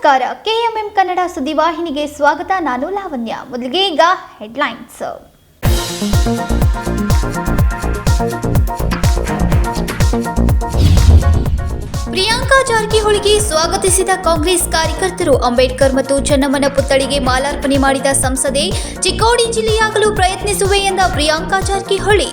ನಮಸ್ಕಾರ, ಕೆಎಂಎಂ ಕನ್ನಡ ಸುದ್ದಿವಾಹಿನಿಗೆ ಸ್ವಾಗತ. ನಾನು ಲಾವಣ್ಯ. ಮೊದಲಿಗೆ ಈಗ ಹೆಡ್ಲೈನ್ಸ್. ಪ್ರಿಯಾಂಕಾ ಜಾರಕಿಹೊಳಿಗೆ ಸ್ವಾಗತಿಸಿದ ಕಾಂಗ್ರೆಸ್ ಕಾರ್ಯಕರ್ತರು. ಅಂಬೇಡ್ಕರ್ ಮತ್ತು ಚೆನ್ನಮ್ಮನ ಪುತ್ಥಳಿಗೆ ಮಾಲಾರ್ಪಣೆ ಮಾಡಿದ ಸಂಸದೆ. ಚಿಕ್ಕೋಡಿ ಜಿಲ್ಲೆಯಾಗಲು ಪ್ರಯತ್ನಿಸುವೆ ಎಂದ ಪ್ರಿಯಾಂಕಾ ಜಾರಕಿಹೊಳಿ.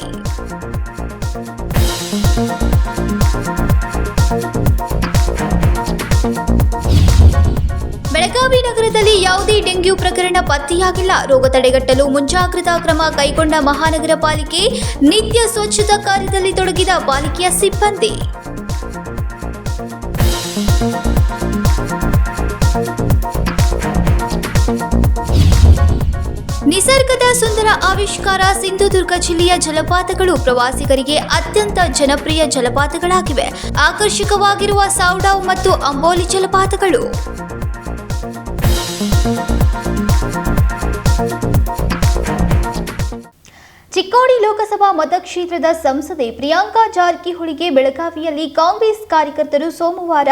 ಬೆಳಗಾವಿ ನಗರದಲ್ಲಿ ಯಾವುದೇ ಡೆಂಗ್ಯೂ ಪ್ರಕರಣ ಪತ್ತೆಯಾಗಿಲ್ಲ. ರೋಗ ತಡೆಗಟ್ಟಲು ಮುಂಜಾಗ್ರತಾ ಕ್ರಮ ಕೈಗೊಂಡ ಮಹಾನಗರ ಪಾಲಿಕೆ. ನಿತ್ಯ ಸ್ವಚ್ಛತಾ ಕಾರ್ಯದಲ್ಲಿ ತೊಡಗಿದ ಪಾಲಿಕೆಯ ಸಿಬ್ಬಂದಿ. ನಿಸರ್ಗದ ಸುಂದರ ಆವಿಷ್ಕಾರ. ಸಿಂಧುದುರ್ಗ ಜಿಲ್ಲೆಯ ಜಲಪಾತಗಳು ಪ್ರವಾಸಿಗರಿಗೆ ಅತ್ಯಂತ ಜನಪ್ರಿಯ ಜಲಪಾತಗಳಾಗಿವೆ. ಆಕರ್ಷಕವಾಗಿರುವ ಸೌಡಾವ್ ಮತ್ತು ಅಂಬೋಲಿ ಜಲಪಾತಗಳು. ಚಿಕ್ಕೋಡಿ ಲೋಕಸಭಾ ಮತಕ್ಷೇತ್ರದ ಸಂಸದೆ ಪ್ರಿಯಾಂಕಾ ಜಾರಕಿಹೊಳಿಗೆ ಬೆಳಗಾವಿಯಲ್ಲಿ ಕಾಂಗ್ರೆಸ್ ಕಾರ್ಯಕರ್ತರು ಸೋಮವಾರ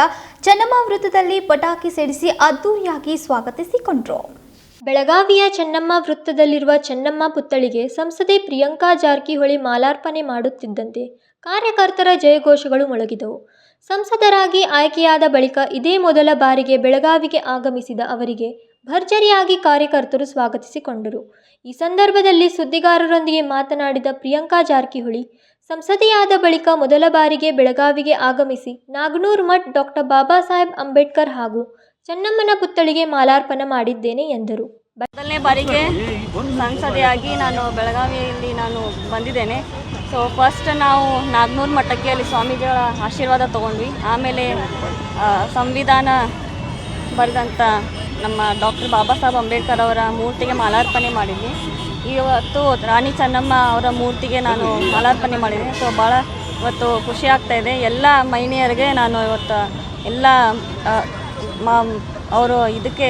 ಚೆನ್ನಮ್ಮ ವೃತ್ತದಲ್ಲಿ ಪಟಾಕಿ ಸಿಡಿಸಿ ಅದ್ದೂರಿಯಾಗಿ ಸ್ವಾಗತಿಸಿಕೊಂಡರು. ಬೆಳಗಾವಿಯ ಚೆನ್ನಮ್ಮ ವೃತ್ತದಲ್ಲಿರುವ ಚೆನ್ನಮ್ಮ ಪುತ್ಥಳಿಗೆ ಸಂಸದೆ ಪ್ರಿಯಾಂಕಾ ಜಾರಕಿಹೊಳಿ ಮಾಲಾರ್ಪಣೆ ಮಾಡುತ್ತಿದ್ದಂತೆ ಕಾರ್ಯಕರ್ತರ ಜಯಘೋಷಗಳು ಮೊಳಗಿದವು. ಸಂಸದರಾಗಿ ಆಯ್ಕೆಯಾದ ಬಳಿಕ ಇದೇ ಮೊದಲ ಬಾರಿಗೆ ಬೆಳಗಾವಿಗೆ ಆಗಮಿಸಿದ ಅವರಿಗೆ ಭರ್ಜರಿಯಾಗಿ ಕಾರ್ಯಕರ್ತರು ಸ್ವಾಗತಿಸಿಕೊಂಡರು. ಈ ಸಂದರ್ಭದಲ್ಲಿ ಸುದ್ದಿಗಾರರೊಂದಿಗೆ ಮಾತನಾಡಿದ ಪ್ರಿಯಾಂಕಾ ಜಾರಕಿಹೊಳಿ, ಸಂಸದೆಯಾದ ಬಳಿಕ ಮೊದಲ ಬಾರಿಗೆ ಬೆಳಗಾವಿಗೆ ಆಗಮಿಸಿ ನಾಗನೂರ್ ಮಠ್ ಡಾಕ್ಟರ್ ಬಾಬಾ ಸಾಹೇಬ್ ಅಂಬೇಡ್ಕರ್ ಹಾಗೂ ಚೆನ್ನಮ್ಮನ ಪುತ್ಥಳಿಗೆ ಮಾಲಾರ್ಪಣೆ ಮಾಡಿದ್ದೇನೆ ಎಂದರು. ಮೊದಲನೇ ಬಾರಿಗೆ ಸಂಸದೆಯಾಗಿ ನಾನು ಬೆಳಗಾವಿಯಲ್ಲಿ ಬಂದಿದ್ದೇನೆ. ಸೊ ಫಸ್ಟ್ ನಾವು ನಾಗನೂರು ಮಠಕ್ಕೆ ಅಲ್ಲಿ ಸ್ವಾಮೀಜಿಗಳ ಆಶೀರ್ವಾದ ತೊಗೊಂಡ್ವಿ. ಆಮೇಲೆ ಸಂವಿಧಾನ ಬರೆದಂಥ ನಮ್ಮ ಡಾಕ್ಟರ್ ಬಾಬಾ ಸಾಹೇಬ್ ಅಂಬೇಡ್ಕರ್ ಅವರ ಮೂರ್ತಿಗೆ ಮಾಲಾರ್ಪಣೆ ಮಾಡಿದ್ವಿ. ಇವತ್ತು ರಾಣಿ ಚೆನ್ನಮ್ಮ ಅವರ ಮೂರ್ತಿಗೆ ನಾನು ಮಾಲಾರ್ಪಣೆ ಮಾಡಿದ್ದೀನಿ. ಸೊ ಭಾಳ ಇವತ್ತು ಖುಷಿ ಆಗ್ತಾಯಿದೆ. ಎಲ್ಲ ಮಹಿಳೆಯರಿಗೆ ನಾನು ಇವತ್ತು ಎಲ್ಲ ಅವರು ಇದಕ್ಕೆ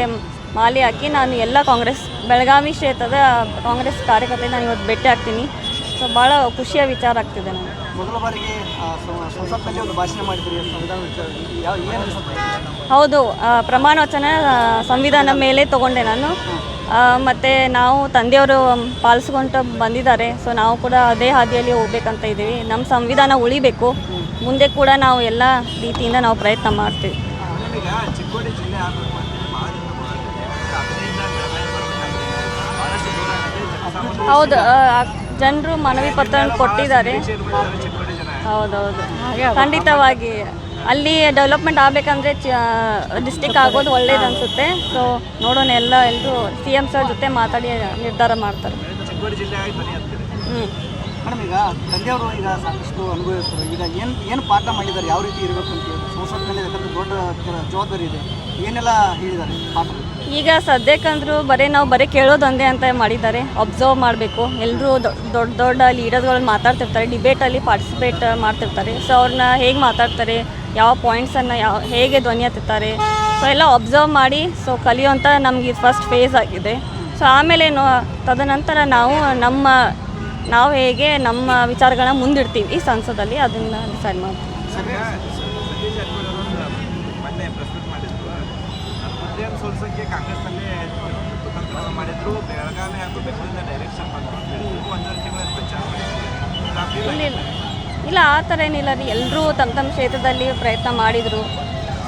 ಮಾಲೆ ಹಾಕಿ ನಾನು ಎಲ್ಲ ಕಾಂಗ್ರೆಸ್ ಬೆಳಗಾವಿ ಕ್ಷೇತ್ರದ ಕಾಂಗ್ರೆಸ್ ಕಾರ್ಯಕರ್ತರಿಗೆ ನಾನು ಇವತ್ತು ಭೇಟಿ ಆಗ್ತೀನಿ. ಸೊ ಭಾಳ ಖುಷಿಯ ವಿಚಾರ ಆಗ್ತಿದೆ. ನಾನು ಮೊದಲ ಬಾರಿಗೆ ಸಂಸತ್ನಲ್ಲಿ ಒಂದು ಭಾಷಣ ಮಾಡಿದ್ರಿ ಹೌದು, ಪ್ರಮಾಣ ವಚನ ಸಂವಿಧಾನ ಮೇಲೆ ತೊಗೊಂಡೆ ನಾನು. ಮತ್ತು ನಾವು ತಂದೆಯವರು ಪಾಲಿಸ್ಕೊಂಡು ಬಂದಿದ್ದಾರೆ. ಸೊ ನಾವು ಕೂಡ ಅದೇ ಹಾದಿಯಲ್ಲಿ ಹೋಗ್ಬೇಕಂತ ಇದ್ದೀವಿ. ನಮ್ಮ ಸಂವಿಧಾನ ಉಳಿಬೇಕು. ಮುಂದೆ ಕೂಡ ನಾವು ಎಲ್ಲ ರೀತಿಯಿಂದ ನಾವು ಪ್ರಯತ್ನ ಮಾಡ್ತೀವಿ. ಚಿಕ್ಕೋಡಿ ಜಿಲ್ಲೆ ಹೌದು, ಜನರು ಮನವಿ ಪತ್ರ ಕೊಟ್ಟಿದ್ದಾರೆ. ಹೌದೌದು, ಖಂಡಿತವಾಗಿ ಅಲ್ಲಿ ಡೆವಲಪ್ಮೆಂಟ್ ಆಗಬೇಕಂದ್ರೆ ಡಿಸ್ಟಿಕ್ ಆಗೋದು ಒಳ್ಳೇದು ಅನಿಸುತ್ತೆ. ಸೊ ನೋಡೋಣ, ಎಲ್ಲರೂ ಸಿ ಎಮ್ ಸರ್ ಜೊತೆ ಮಾತಾಡಿ ನಿರ್ಧಾರ ಮಾಡ್ತಾರೆ. ಮೇಡಮ್, ಈಗ ತಂದೆಯವರು ಈಗ ಸಾಕಷ್ಟು ಅನುಭವಿಸ್ತಾರೆ. ಈಗ ಏನು ಪಾಠ ಮಾಡಿದ್ದಾರೆ, ಯಾವ ರೀತಿ ಇರಬೇಕು ಅಂತ ಸಂಸತ್ನಲ್ಲಿ, ಯಾಕಂದರೆ ದೊಡ್ಡ ಜವಾಬ್ದಾರಿ ಇದೆ, ಏನೆಲ್ಲ ಹೇಳಿದ್ದಾರೆ ಪಾಠ? ಈಗ ಸದ್ಯಕ್ಕಂದ್ರೂ ನಾವು ಬರೀ ಕೇಳೋದೊಂದೇ ಅಂತ ಮಾಡಿದ್ದಾರೆ. ಅಬ್ಸರ್ವ್ ಮಾಡಬೇಕು. ಎಲ್ಲರೂ ದೊಡ್ಡ ದೊಡ್ಡ ಲೀಡರ್ಗಳು ಮಾತಾಡ್ತಿರ್ತಾರೆ, ಡಿಬೇಟಲ್ಲಿ ಪಾರ್ಟಿಸಿಪೇಟ್ ಮಾಡ್ತಿರ್ತಾರೆ. ಸೊ ಅವ್ರನ್ನ ಹೇಗೆ ಮಾತಾಡ್ತಾರೆ, ಯಾವ ಪಾಯಿಂಟ್ಸನ್ನು ಹೇಗೆ ಧ್ವನಿ ಎತ್ತುತ್ತಾರೆ, ಸೊ ಎಲ್ಲ ಅಬ್ಸರ್ವ್ ಮಾಡಿ ಸೊ ಕಲಿಯೋಂಥ ನಮಗೆ ಫಸ್ಟ್ ಫೇಸ್ ಆಗಿದೆ. ಸೊ ಆಮೇಲೆ ತದನಂತರ ನಾವು ಹೇಗೆ ನಮ್ಮ ವಿಚಾರಗಳನ್ನ ಮುಂದಿಡ್ತೀವಿ ಈ ಸಂಸದಲ್ಲಿ, ಅದನ್ನು ಡಿಸೈಡ್ ಮಾಡ್ತೀವಿ. ಸೋಲ್ಸೋಕ್ಕೆ ಕಾಂಗ್ರೆಸ್ನಲ್ಲಿ ಮಾಡಿದ್ರು, ಬೆಳಗಾವಿ ಹಾಗೂ ಬೆಂಗಳೂರಿನ ಡೈರೆಕ್ಷನ್ ಇಲ್ಲ ಆ ಥರ ಏನಿಲ್ಲ ರೀ. ಎಲ್ಲರೂ ತಮ್ಮ ಕ್ಷೇತ್ರದಲ್ಲಿ ಪ್ರಯತ್ನ ಮಾಡಿದರು.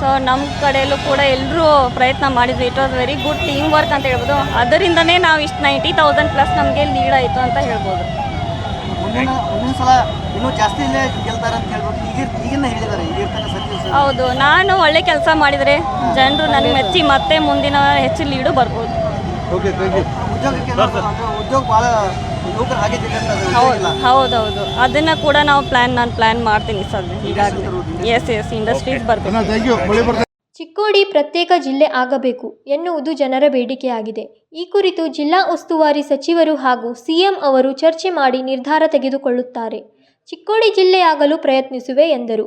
ಸೊ ನಮ್ಮ ಕಡೆಯಲ್ಲೂ ಕೂಡ ಎಲ್ಲರೂ ಪ್ರಯತ್ನ ಮಾಡಿದ್ರು. It was very good team work ಅಂತ ಹೇಳ್ಬೋದು. ಅದರಿಂದನೇ ನಾವು ಇಷ್ಟು 90,000+ ನಮಗೆ ಲೀಡ್ ಆಯಿತು ಅಂತ ಹೇಳ್ಬೋದು. ಮುಂದಿನ ಸಲ ಇನ್ನೂ ಜಾಸ್ತಿ ಗೆಲ್ತಾರೆ ಅಂತ ಹೇಳ್ಬೋದು. ಈಗಿನ ಹೇಳಿದ್ದಾರೆ, ಹೌದು, ನಾನು ಒಳ್ಳೆ ಕೆಲಸ ಮಾಡಿದರೆ ಜನರು ನನಗೆ ಮೆಚ್ಚಿ ಮತ್ತೆ ಮುಂದಿನ ಹೆಚ್ಚು ಲೀಡು ಬರ್ಬೋದು. ಹೌದೌದು, ಅದನ್ನು ಕೂಡ ನಾವು ನಾನು ಪ್ಲ್ಯಾನ್ ಮಾಡ್ತೀನಿ ಸರ್. ಈಗಾಗಲೇ ಎಸ್ ಇಂಡಸ್ಟ್ರೀಸ್ ಬರ್ಬೇಕು. ಚಿಕ್ಕೋಡಿ ಪ್ರತ್ಯೇಕ ಜಿಲ್ಲೆ ಆಗಬೇಕು ಎನ್ನುವುದು ಜನರ ಬೇಡಿಕೆಯಾಗಿದೆ. ಈ ಕುರಿತು ಜಿಲ್ಲಾ ಉಸ್ತುವಾರಿ ಸಚಿವರು ಹಾಗೂ ಸಿಎಂ ಅವರು ಚರ್ಚೆ ಮಾಡಿ ನಿರ್ಧಾರ ತೆಗೆದುಕೊಳ್ಳುತ್ತಾರೆ. ಚಿಕ್ಕೋಡಿ ಜಿಲ್ಲೆಯಾಗಲು ಪ್ರಯತ್ನಿಸುವೆ ಎಂದರು.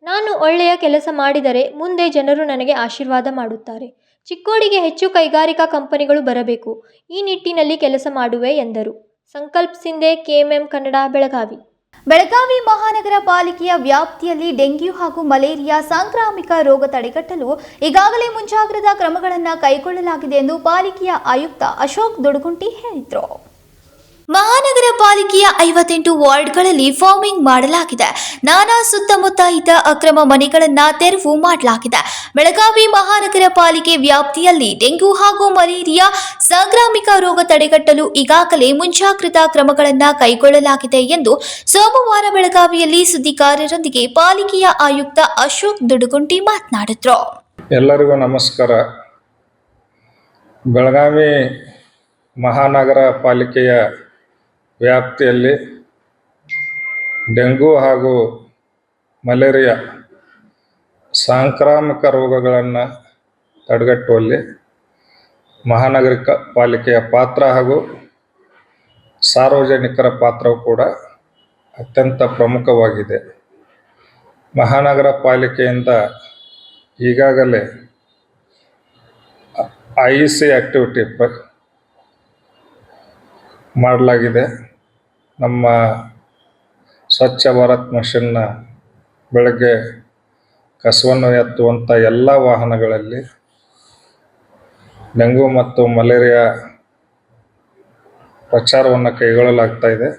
ನಾನು ಒಳ್ಳೆಯ ಕೆಲಸ ಮಾಡಿದರೆ ಮುಂದೆ ಜನರು ನನಗೆ ಆಶೀರ್ವಾದ ಮಾಡುತ್ತಾರೆ. ಚಿಕ್ಕೋಡಿಗೆ ಹೆಚ್ಚು ಕೈಗಾರಿಕಾ ಕಂಪನಿಗಳು ಬರಬೇಕು. ಈ ನಿಟ್ಟಿನಲ್ಲಿ ಕೆಲಸ ಮಾಡುವೆ ಎಂದರು. ಸಂಕಲ್ಪ ಸಿಂಧೆ, ಕೆಎಂಎಂ ಕನ್ನಡ, ಬೆಳಗಾವಿ. ಬೆಳಗಾವಿ ಮಹಾನಗರ ಪಾಲಿಕೆಯ ವ್ಯಾಪ್ತಿಯಲ್ಲಿ ಡೆಂಗ್ಯೂ ಹಾಗೂ ಮಲೇರಿಯಾ ಸಾಂಕ್ರಾಮಿಕ ರೋಗ ತಡೆಗಟ್ಟಲು ಈಗಾಗಲೇ ಮುಂಜಾಗ್ರತಾ ಕ್ರಮಗಳನ್ನು ಕೈಗೊಳ್ಳಲಾಗಿದೆ ಎಂದು ಪಾಲಿಕೆಯ ಆಯುಕ್ತ ಅಶೋಕ್ ದುಡುಗುಂಟಿ ಹೇಳಿದರು. ಮಹಾನಗರ ಪಾಲಿಕೆಯ 58 ವಾರ್ಡ್ಗಳಲ್ಲಿ ಫಾರ್ಮಿಂಗ್ ಮಾಡಲಾಗಿದೆ. ನಾನಾ ಸುತ್ತಮುತ್ತ ಇದ್ದ ಅಕ್ರಮ ಮನೆಗಳನ್ನು ತೆರವು ಮಾಡಲಾಗಿದೆ. ಬೆಳಗಾವಿ ಮಹಾನಗರ ಪಾಲಿಕೆ ವ್ಯಾಪ್ತಿಯಲ್ಲಿ ಡೆಂಗ್ಯೂ ಹಾಗೂ ಮಲೇರಿಯಾ ಸಾಂಕ್ರಾಮಿಕ ರೋಗ ತಡೆಗಟ್ಟಲು ಈಗಾಗಲೇ ಮುಂಜಾಗ್ರತಾ ಕ್ರಮಗಳನ್ನು ಕೈಗೊಳ್ಳಲಾಗಿದೆ ಎಂದು ಸೋಮವಾರ ಬೆಳಗಾವಿಯಲ್ಲಿ ಸುದ್ದಿಗಾರರೊಂದಿಗೆ ಪಾಲಿಕೆಯ ಆಯುಕ್ತ ಅಶೋಕ್ ದುಡುಗುಂಟಿ ಮಾತನಾಡಿದರು. ಎಲ್ಲರಿಗೂ ನಮಸ್ಕಾರ. ಬೆಳಗಾವಿ ಮಹಾನಗರ ಪಾಲಿಕೆಯ ವ್ಯಾಪ್ತಿಯಲ್ಲಿ ಡೆಂಗು ಹಾಗೂ ಮಲೇರಿಯಾ ಸಾಂಕ್ರಾಮಿಕ ರೋಗಗಳನ್ನು ತಡೆಗಟ್ಟುವಲ್ಲಿ ಮಹಾನಗರ ಪಾಲಿಕೆಯ ಪಾತ್ರ ಹಾಗೂ ಸಾರ್ವಜನಿಕರ ಪಾತ್ರವು ಕೂಡ ಅತ್ಯಂತ ಪ್ರಮುಖವಾಗಿದೆ. ಮಹಾನಗರ ಪಾಲಿಕೆಯಿಂದ ಈಗಾಗಲೇ IEC ಆ್ಯಕ್ಟಿವಿಟಿ ಮಾಡಲಾಗಿದೆ. ನಮ್ಮ ಸ್ವಚ್ಛ ಭಾರತ್ ಮಿಷನ್ನ ಬೆಳಗ್ಗೆ ಕಸವನ್ನು ಎತ್ತುವಂಥ ಎಲ್ಲ ವಾಹನಗಳಲ್ಲಿ ಡೆಂಗು ಮತ್ತು ಮಲೇರಿಯಾ ಪ್ರಚಾರವನ್ನು ಕೈಗೊಳ್ಳಲಾಗ್ತಾ ಇದೆ.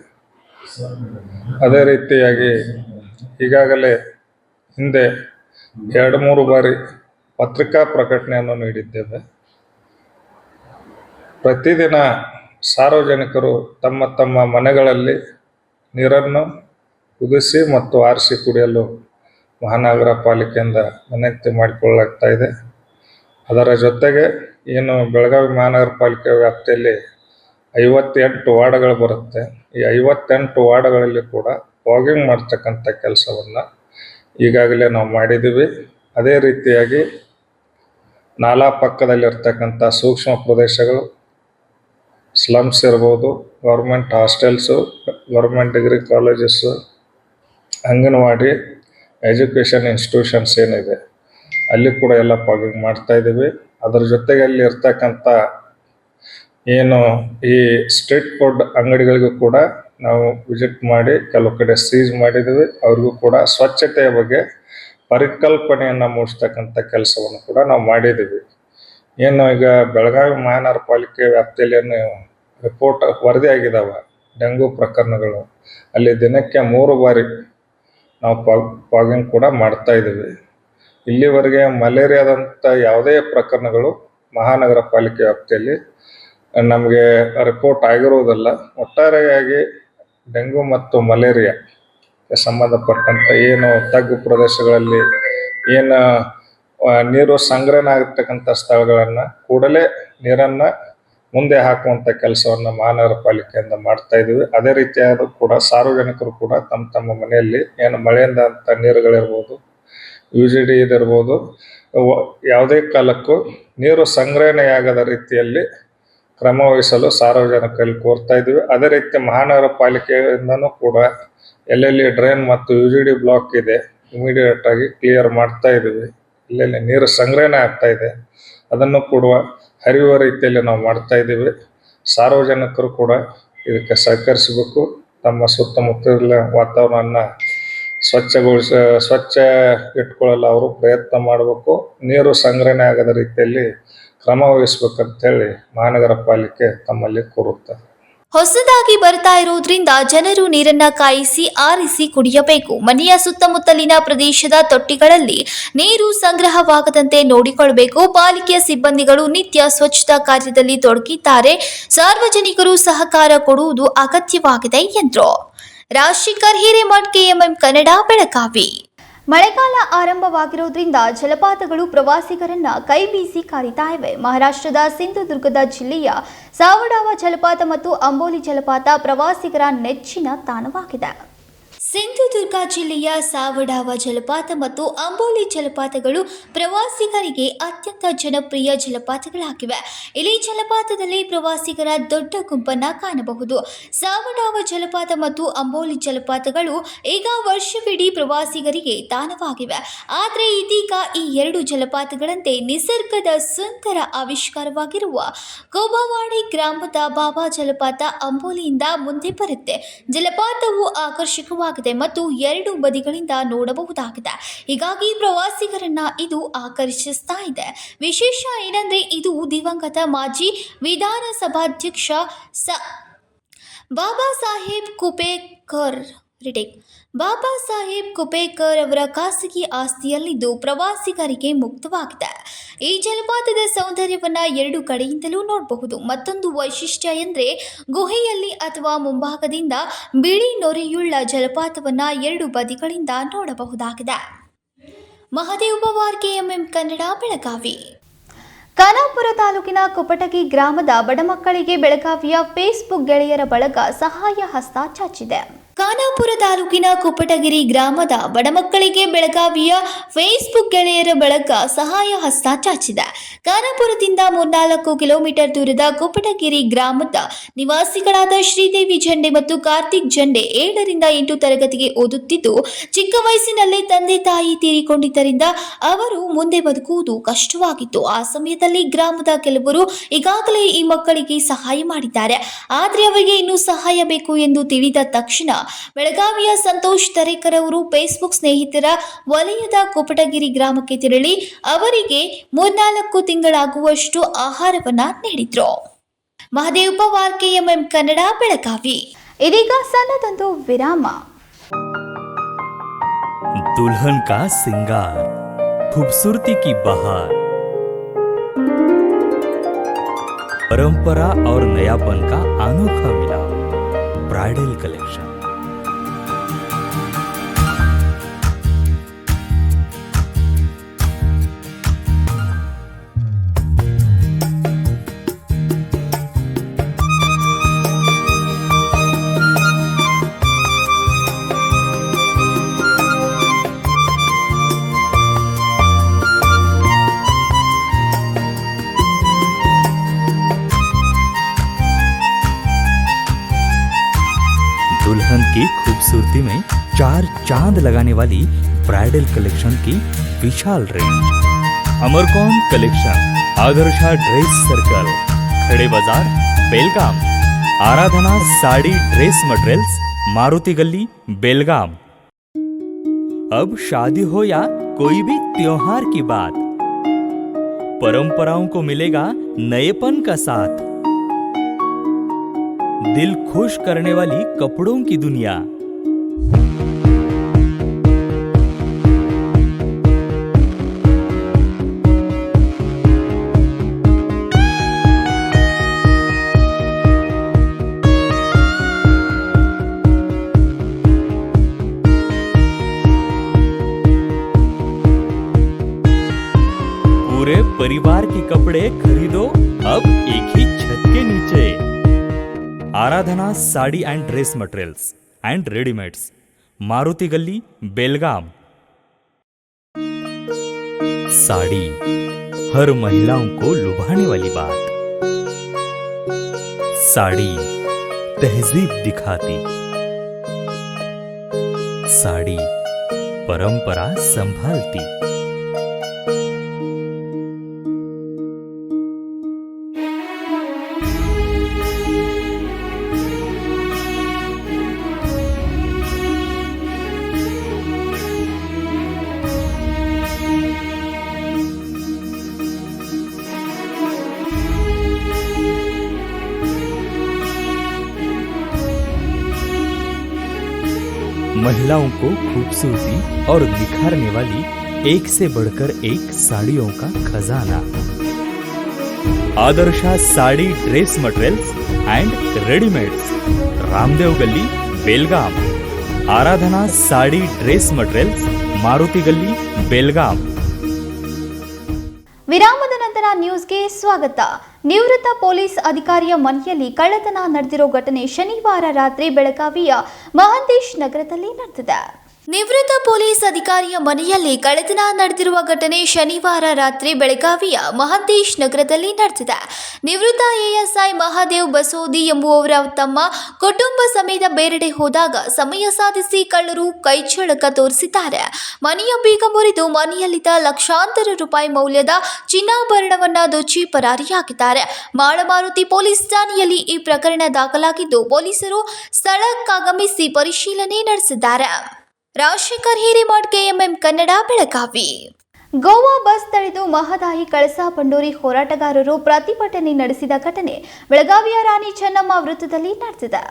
ಅದೇ ರೀತಿಯಾಗಿ ಈಗಾಗಲೇ ಹಿಂದೆ 2-3 ಬಾರಿ ಪತ್ರಿಕಾ ಪ್ರಕಟಣೆಯನ್ನು ನೀಡಿದ್ದೇವೆ. ಪ್ರತಿದಿನ ಸಾರ್ವಜನಿಕರು ತಮ್ಮ ತಮ್ಮ ಮನೆಗಳಲ್ಲಿ ನೀರನ್ನು ಕುದಿಸಿ ಮತ್ತು ಆರಿಸಿ ಕುಡಿಯಲು ಮಹಾನಗರ ಪಾಲಿಕೆಯಿಂದ ವಿನಂತಿ ಮಾಡಿಕೊಳ್ಳಲಾಗ್ತಾ ಇದೆ. ಅದರ ಜೊತೆಗೆ ಏನು ಬೆಳಗಾವಿ ಮಹಾನಗರ ಪಾಲಿಕೆ ವ್ಯಾಪ್ತಿಯಲ್ಲಿ 58 ವಾರ್ಡ್ಗಳು ಬರುತ್ತೆ. ಈ 58 ವಾರ್ಡ್ಗಳಲ್ಲಿ ಕೂಡ ಫಾಗಿಂಗ್ ಮಾಡ್ತಕ್ಕಂಥ ಕೆಲಸವನ್ನು ಈಗಾಗಲೇ ನಾವು ಮಾಡಿದ್ದೀವಿ. ಅದೇ ರೀತಿಯಾಗಿ ನಾಲಾ ಪಕ್ಕದಲ್ಲಿರ್ತಕ್ಕಂಥ ಸೂಕ್ಷ್ಮ ಪ್ರದೇಶಗಳು, ಸ್ಲಮ್ಸ್ ಇರ್ಬೋದು, government hostels, government degree colleges, anganwadi, education institutions ಏನಿದೆ ಅಲ್ಲಿ ಕೂಡ ಎಲ್ಲ ಫಾಗಿಂಗ್ ಮಾಡ್ತಾಯಿದ್ದೀವಿ. ಅದರ ಜೊತೆಗೆ ಅಲ್ಲಿ ಇರ್ತಕ್ಕಂಥ ಏನು ಈ ಸ್ಟ್ರೀಟ್ ಫುಡ್ ಅಂಗಡಿಗಳಿಗೂ ಕೂಡ ನಾವು ವಿಸಿಟ್ ಮಾಡಿ ಕೆಲವು ಕಡೆ ಸೀಸ್ ಮಾಡಿದ್ದೀವಿ. ಅವ್ರಿಗೂ ಕೂಡ ಸ್ವಚ್ಛತೆಯ ಬಗ್ಗೆ ಪರಿಕಲ್ಪನೆಯನ್ನು ಮೂಡಿಸ್ತಕ್ಕಂಥ ಕೆಲಸವನ್ನು ಕೂಡ ನಾವು ಮಾಡಿದ್ದೀವಿ. ಏನು ಈಗ ಬೆಳಗಾವಿ ಮಹಾನಗರ ಪಾಲಿಕೆ ವ್ಯಾಪ್ತಿಯಲ್ಲಿ ಏನು ರಿಪೋರ್ಟ್ ವರದಿ ಆಗಿದ್ದಾವೆ ಡೆಂಗು ಪ್ರಕರಣಗಳು, ಅಲ್ಲಿ ದಿನಕ್ಕೆ 3 ಬಾರಿ ನಾವು ಫಾಗಿಂಗ್ ಕೂಡ ಮಾಡ್ತಾಯಿದ್ದೀವಿ. ಇಲ್ಲಿವರೆಗೆ ಮಲೇರಿಯಾದಂಥ ಯಾವುದೇ ಪ್ರಕರಣಗಳು ಮಹಾನಗರ ಪಾಲಿಕೆ ವ್ಯಾಪ್ತಿಯಲ್ಲಿ ನಮಗೆ ರಿಪೋರ್ಟ್ ಆಗಿರುವುದಿಲ್ಲ. ಒಟ್ಟಾರೆಯಾಗಿ ಡೆಂಗು ಮತ್ತು ಮಲೇರಿಯಾಗೆ ಸಂಬಂಧಪಟ್ಟಂಥ ಏನು ತಗ್ಗು ಪ್ರದೇಶಗಳಲ್ಲಿ ಏನು ನೀರು ಸಂಗ್ರಹಣೆ ಆಗಿರ್ತಕ್ಕಂಥ ಸ್ಥಳಗಳನ್ನು ಕೂಡಲೇ ನೀರನ್ನು ಮುಂದೆ ಹಾಕುವಂಥ ಕೆಲಸವನ್ನು ಮಹಾನಗರ ಪಾಲಿಕೆಯಿಂದ ಮಾಡ್ತಾಯಿದ್ದೀವಿ. ಅದೇ ರೀತಿಯಾದ ಕೂಡ ಸಾರ್ವಜನಿಕರು ಕೂಡ ತಮ್ಮ ತಮ್ಮ ಮನೆಯಲ್ಲಿ ಏನು ಮಳೆಯಿಂದ ಅಂತ ನೀರುಗಳಿರ್ಬೋದು, UGD ಇದಿರ್ಬೋದು, ಯಾವುದೇ ಕಾಲಕ್ಕೂ ನೀರು ಸಂಗ್ರಹಣೆಯಾಗದ ರೀತಿಯಲ್ಲಿ ಕ್ರಮ ವಹಿಸಲು ಸಾರ್ವಜನಿಕರಲ್ಲಿ ಕೋರ್ತಾ ಇದ್ದೀವಿ. ಅದೇ ರೀತಿ ಮಹಾನಗರ ಪಾಲಿಕೆಯಿಂದನೂ ಕೂಡ ಎಲ್ಲೆಲ್ಲಿ ಡ್ರೈನ್ ಮತ್ತು UGD ಬ್ಲಾಕ್ ಇದೆ ಇಮಿಡಿಯೇಟಾಗಿ ಕ್ಲಿಯರ್ ಮಾಡ್ತಾ ಇದ್ದೀವಿ. ಎಲ್ಲೆಲ್ಲಿ ನೀರು ಸಂಗ್ರಹಣೆ ಆಗ್ತಾ ಇದೆ ಅದನ್ನು ಕೂಡ ಹರಿಯುವ ರೀತಿಯಲ್ಲಿ ನಾವು ಮಾಡ್ತಾ ಇದ್ದೀವಿ. ಸಾರ್ವಜನಿಕರು ಕೂಡ ಇದಕ್ಕೆ ಸಹಕರಿಸಬೇಕು. ತಮ್ಮ ಸುತ್ತಮುತ್ತಲಿನ ವಾತಾವರಣವನ್ನು ಸ್ವಚ್ಛ ಇಟ್ಕೊಳ್ಳಲು ಅವರು ಪ್ರಯತ್ನ ಮಾಡಬೇಕು. ನೀರು ಸಂಗ್ರಹಣೆ ಆಗದ ರೀತಿಯಲ್ಲಿ ಕ್ರಮ ವಹಿಸ್ಬೇಕಂತೇಳಿ ಮಹಾನಗರ ಪಾಲಿಕೆ ತಮ್ಮಲ್ಲಿ ಕೋರುತ್ತಾರೆ. ಹೊಸದಾಗಿ ಬರ್ತಾ ಇರುವುದರಿಂದ ಜನರು ನೀರನ್ನ ಕಾಯಿಸಿ ಆರಿಸಿ ಕುಡಿಯಬೇಕು. ಮನೆಯ ಸುತ್ತಮುತ್ತಲಿನ ಪ್ರದೇಶದ ತೊಟ್ಟಿಗಳಲ್ಲಿ ನೀರು ಸಂಗ್ರಹವಾಗದಂತೆ ನೋಡಿಕೊಳ್ಳಬೇಕು. ಪಾಲಿಕೆಯ ಸಿಬ್ಬಂದಿಗಳು ನಿತ್ಯ ಸ್ವಚ್ಛತಾ ಕಾರ್ಯದಲ್ಲಿ ತೊಡಗಿದ್ದಾರೆ. ಸಾರ್ವಜನಿಕರು ಸಹಕಾರ ಕೊಡುವುದು ಅಗತ್ಯವಾಗಿದೆ ಎಂದರು. ರಾಜಶೇಖರ್ ಹಿರೇಮಠ್, KMM ಕನ್ನಡ, ಬೆಳಗಾವಿ. ಮಳೆಗಾಲ ಆರಂಭವಾಗಿರುವುದರಿಂದ ಜಲಪಾತಗಳು ಪ್ರವಾಸಿಗರನ್ನ ಕೈ ಬೀಸಿ ಕಾರಿತಾ ಇವೆ. ಮಹಾರಾಷ್ಟ್ರದ ಸಿಂಧುದುರ್ಗದ ಜಿಲ್ಲೆಯ ಸಾವಡಾವ ಜಲಪಾತ ಮತ್ತು ಅಂಬೋಲಿ ಜಲಪಾತ ಪ್ರವಾಸಿಗರ ನೆಚ್ಚಿನ ತಾಣವಾಗಿದೆ. ಸಿಂಧುದುರ್ಗ ಜಿಲ್ಲೆಯ ಸಾವಡಾವ ಜಲಪಾತ ಮತ್ತು ಅಂಬೋಲಿ ಜಲಪಾತಗಳು ಪ್ರವಾಸಿಗರಿಗೆ ಅತ್ಯಂತ ಜನಪ್ರಿಯ ಜಲಪಾತಗಳಾಗಿವೆ. ಇಲ್ಲಿ ಜಲಪಾತದಲ್ಲಿ ಪ್ರವಾಸಿಗರ ದೊಡ್ಡ ಗುಂಪನ್ನು ಕಾಣಬಹುದು. ಸಾವಡಾವ ಜಲಪಾತ ಮತ್ತು ಅಂಬೋಲಿ ಜಲಪಾತಗಳು ಈಗ ವರ್ಷವಿಡೀ ಪ್ರವಾಸಿಗರಿಗೆ ತಾಣವಾಗಿವೆ. ಆದರೆ ಇದೀಗ ಈ ಎರಡು ಜಲಪಾತಗಳಂತೆ ನಿಸರ್ಗದ ಸುಂದರ ಆವಿಷ್ಕಾರವಾಗಿರುವ ಕೋಬವಾಡಿ ಗ್ರಾಮದ ಬಾಬಾ ಜಲಪಾತ ಅಂಬೋಲಿಯಿಂದ ಮುಂದೆ ಬರುತ್ತೆ. ಜಲಪಾತವು ಆಕರ್ಷಕವಾಗಿದೆ ಮತ್ತು ಎರಡು ಬದಿಗಳಿಂದ ನೋಡಬಹುದಾಗಿದೆ. ಹೀಗಾಗಿ ಪ್ರವಾಸಿಗರನ್ನ ಇದು ಆಕರ್ಷಿಸ್ತಾ ಇದೆ. ವಿಶೇಷ ಏನಂದ್ರೆ ಇದು ದಿವಂಗತ ಮಾಜಿ ವಿಧಾನಸಭಾಧ್ಯಕ್ಷ ಬಾಬಾ ಸಾಹೇಬ್ ಕುಪೇಕರ್ ಅವರ ಖಾಸಗಿ ಆಸ್ತಿಯಲ್ಲಿದ್ದು ಪ್ರವಾಸಿಗರಿಗೆ ಮುಕ್ತವಾಗಿದೆ. ಈ ಜಲಪಾತದ ಸೌಂದರ್ಯವನ್ನ ಎರಡು ಕಡೆಯಿಂದಲೂ ನೋಡಬಹುದು. ಮತ್ತೊಂದು ವೈಶಿಷ್ಟ್ಯ ಎಂದರೆ ಗುಹೆಯಲ್ಲಿ ಅಥವಾ ಮುಂಭಾಗದಿಂದ ಬಿಳಿ ನೊರೆಯುಳ್ಳ ಜಲಪಾತವನ್ನ ಎರಡು ಬದಿಗಳಿಂದ ನೋಡಬಹುದಾಗಿದೆ. ಮಹದೇವ್ ಪವಾರ್ KMM ಕನ್ನಡ ಬೆಳಗಾವಿ. ಖಾನಾಪುರ ತಾಲೂಕಿನ ಕುಪಟಗಿ ಗ್ರಾಮದ ಬಡಮಕ್ಕಳಿಗೆ ಬೆಳಗಾವಿಯ ಫೇಸ್ಬುಕ್ ಗೆಳೆಯರ ಬಳಗ ಸಹಾಯ ಹಸ್ತ ಚಾಚಿದೆ. ಖಾನಾಪುರ ತಾಲೂಕಿನ ಕುಪಟಗಿರಿ ಗ್ರಾಮದ ಬಡಮಕ್ಕಳಿಗೆ ಬೆಳಗಾವಿಯ ಫೇಸ್ಬುಕ್ ಗೆಳೆಯರ ಬಳಗ ಸಹಾಯ ಹಸ್ತ ಚಾಚಿದೆ. ಖಾನಾಪುರದಿಂದ 3-4 ಕಿಲೋಮೀಟರ್ ದೂರದ ಕುಪಟಗಿರಿ ಗ್ರಾಮದ ನಿವಾಸಿಗಳಾದ ಶ್ರೀದೇವಿ ಜಂಡೆ ಮತ್ತು ಕಾರ್ತಿಕ್ ಜಂಡೆ 7ರಿಂದ 8 ತರಗತಿಗೆ ಓದುತ್ತಿದ್ದು, ಚಿಕ್ಕ ವಯಸ್ಸಿನಲ್ಲೇ ತಂದೆ ತಾಯಿ ತೀರಿಕೊಂಡಿದ್ದರಿಂದ ಅವರು ಮುಂದೆ ಬದುಕುವುದು ಕಷ್ಟವಾಗಿತ್ತು. ಆ ಸಮಯದಲ್ಲಿ ಗ್ರಾಮದ ಕೆಲವರು ಈಗಾಗಲೇ ಈ ಮಕ್ಕಳಿಗೆ ಸಹಾಯ ಮಾಡಿದ್ದಾರೆ. ಆದರೆ ಅವರಿಗೆ ಇನ್ನೂ ಸಹಾಯ ಬೇಕು ಎಂದು ತಿಳಿದ ತಕ್ಷಣ ಬೆಳಗಾವಿಯ ಸಂತೋಷ್ ತರೇಕರ್ ಅವರು ಫೇಸ್ಬುಕ್ ಸ್ನೇಹಿತರ ವಲಯದ ಕುಪಟಗಿರಿ ಗ್ರಾಮಕ್ಕೆ ತೆರಳಿ ಅವರಿಗೆ 3-4 ತಿಂಗಳಾಗುವಷ್ಟು ಆಹಾರವನ್ನ ನೀಡಿದ್ರು. ಮಹದೇವ್ ಪವಾರ್ KMM ಕನ್ನಡ ಬೆಳಗಾವಿ. ಇದೀಗ ಸಣ್ಣದೊಂದು ವಿರಾಮ. दुल्हन का सिंगार, खूबसूरती की बहार, परंपरा और नयापन का अनोखा मिलाप, ब्राइडल कलेक्शन। दुल्हन की खूबसूरती में 4 चांद लगाने वाली ब्राइडल कलेक्शन की विशाल रेंज। अमरकॉन collection, Adarsha dress circle, Khade Bazar, Belgaum. Aradhana sari dress materials, Maruti Gali, Belgaum. अब शादी हो या कोई भी त्योहार की बात, परंपराओं को मिलेगा नएपन का साथ। दिल खुश करने वाली कपड़ों की दुनिया। पूरे परिवार के कपड़े खरीदो अब एक ही छत के नीचे। Aradhana sari and dress materials and readymades, Maruti Gali, Belgaum. Sari हर महिलाओं को लुभाने वाली बात। साड़ी तहजीब दिखाती, साड़ी परंपरा संभालती। महिलाओं को खूबसूरती और निखारने वाली एक से बढ़कर एक साड़ियों का खजाना। Adarsha sari dress materials and readymades, Ramdev गली, बेलगाम। आराधना साड़ी ड्रेस मटेरियल्स, मारुति गली, बेलगाम। ವಿರಾಮದ ನಂತರ ನ್ಯೂಸ್ಗೆ ಸ್ವಾಗತ. ನಿವೃತ್ತ ಪೊಲೀಸ್ ಅಧಿಕಾರಿಯ ಮನೆಯಲ್ಲಿ ಕಳ್ಳತನ ನಡೆದಿರೋ ಘಟನೆ ಶನಿವಾರ ರಾತ್ರಿ ಬೆಳಗಾವಿಯ ಮಹಂತೇಶ್ ನಗರದಲ್ಲಿ ನಡೆದಿದೆ. ನಿವೃತ್ತ ಪೊಲೀಸ್ ಅಧಿಕಾರಿಯ ಮನೆಯಲ್ಲಿ ಕಳ್ಳತನ ನಡೆದಿರುವ ಘಟನೆ ಶನಿವಾರ ರಾತ್ರಿ ಬೆಳಗಾವಿಯ ಮಹಂತೇಶ್ ನಗರದಲ್ಲಿ ನಡೆದಿದೆ. ನಿವೃತ್ತ ಎಎಸ್ಐ ಮಹಾದೇವ್ ಬಸೋದಿ ಎಂಬುವವರ ತಮ್ಮ ಕುಟುಂಬ ಸಮೇತ ಬೇರೆಡೆ ಹೋದಾಗ ಸಮಯ ಸಾಧಿಸಿ ಕಳ್ಳರು ಕೈಚಳಕ ತೋರಿಸಿದ್ದಾರೆ. ಮನೆಯ ಬೀಗ ಮುರಿದು ಮನೆಯಲ್ಲಿದ್ದ ಲಕ್ಷಾಂತರ ರೂಪಾಯಿ ಮೌಲ್ಯದ ಚಿನ್ನಾಭರಣವನ್ನ ದೋಚಿ ಪರಾರಿಯಾಗಿದ್ದಾರೆ. ಮಾಳಮಾರುತಿ ಪೊಲೀಸ್ ಠಾಣೆಯಲ್ಲಿ ಈ ಪ್ರಕರಣ ದಾಖಲಾಗಿದ್ದು ಪೊಲೀಸರು ಸ್ಥಳಕ್ಕಾಗಮಿಸಿ ಪರಿಶೀಲನೆ ನಡೆಸಿದ್ದಾರೆ. ರಾಜಶೇಖರ್ ಹಿರೇಮಠ್, KMM ಕನ್ನಡ, ಬೆಳಗಾವಿ. ಗೋವಾ ಬಸ್ ತಡೆದು ಮಹದಾಯಿ ಕಳಸಾ ಬಂಡೂರಿ ಹೋರಾಟಗಾರರು ಪ್ರತಿಭಟನೆ ನಡೆಸಿದ ಘಟನೆ ಬೆಳಗಾವಿಯ ರಾಣಿ ಚೆನ್ನಮ್ಮ ವೃತ್ತದಲ್ಲಿ ನಡೆದಿದೆ.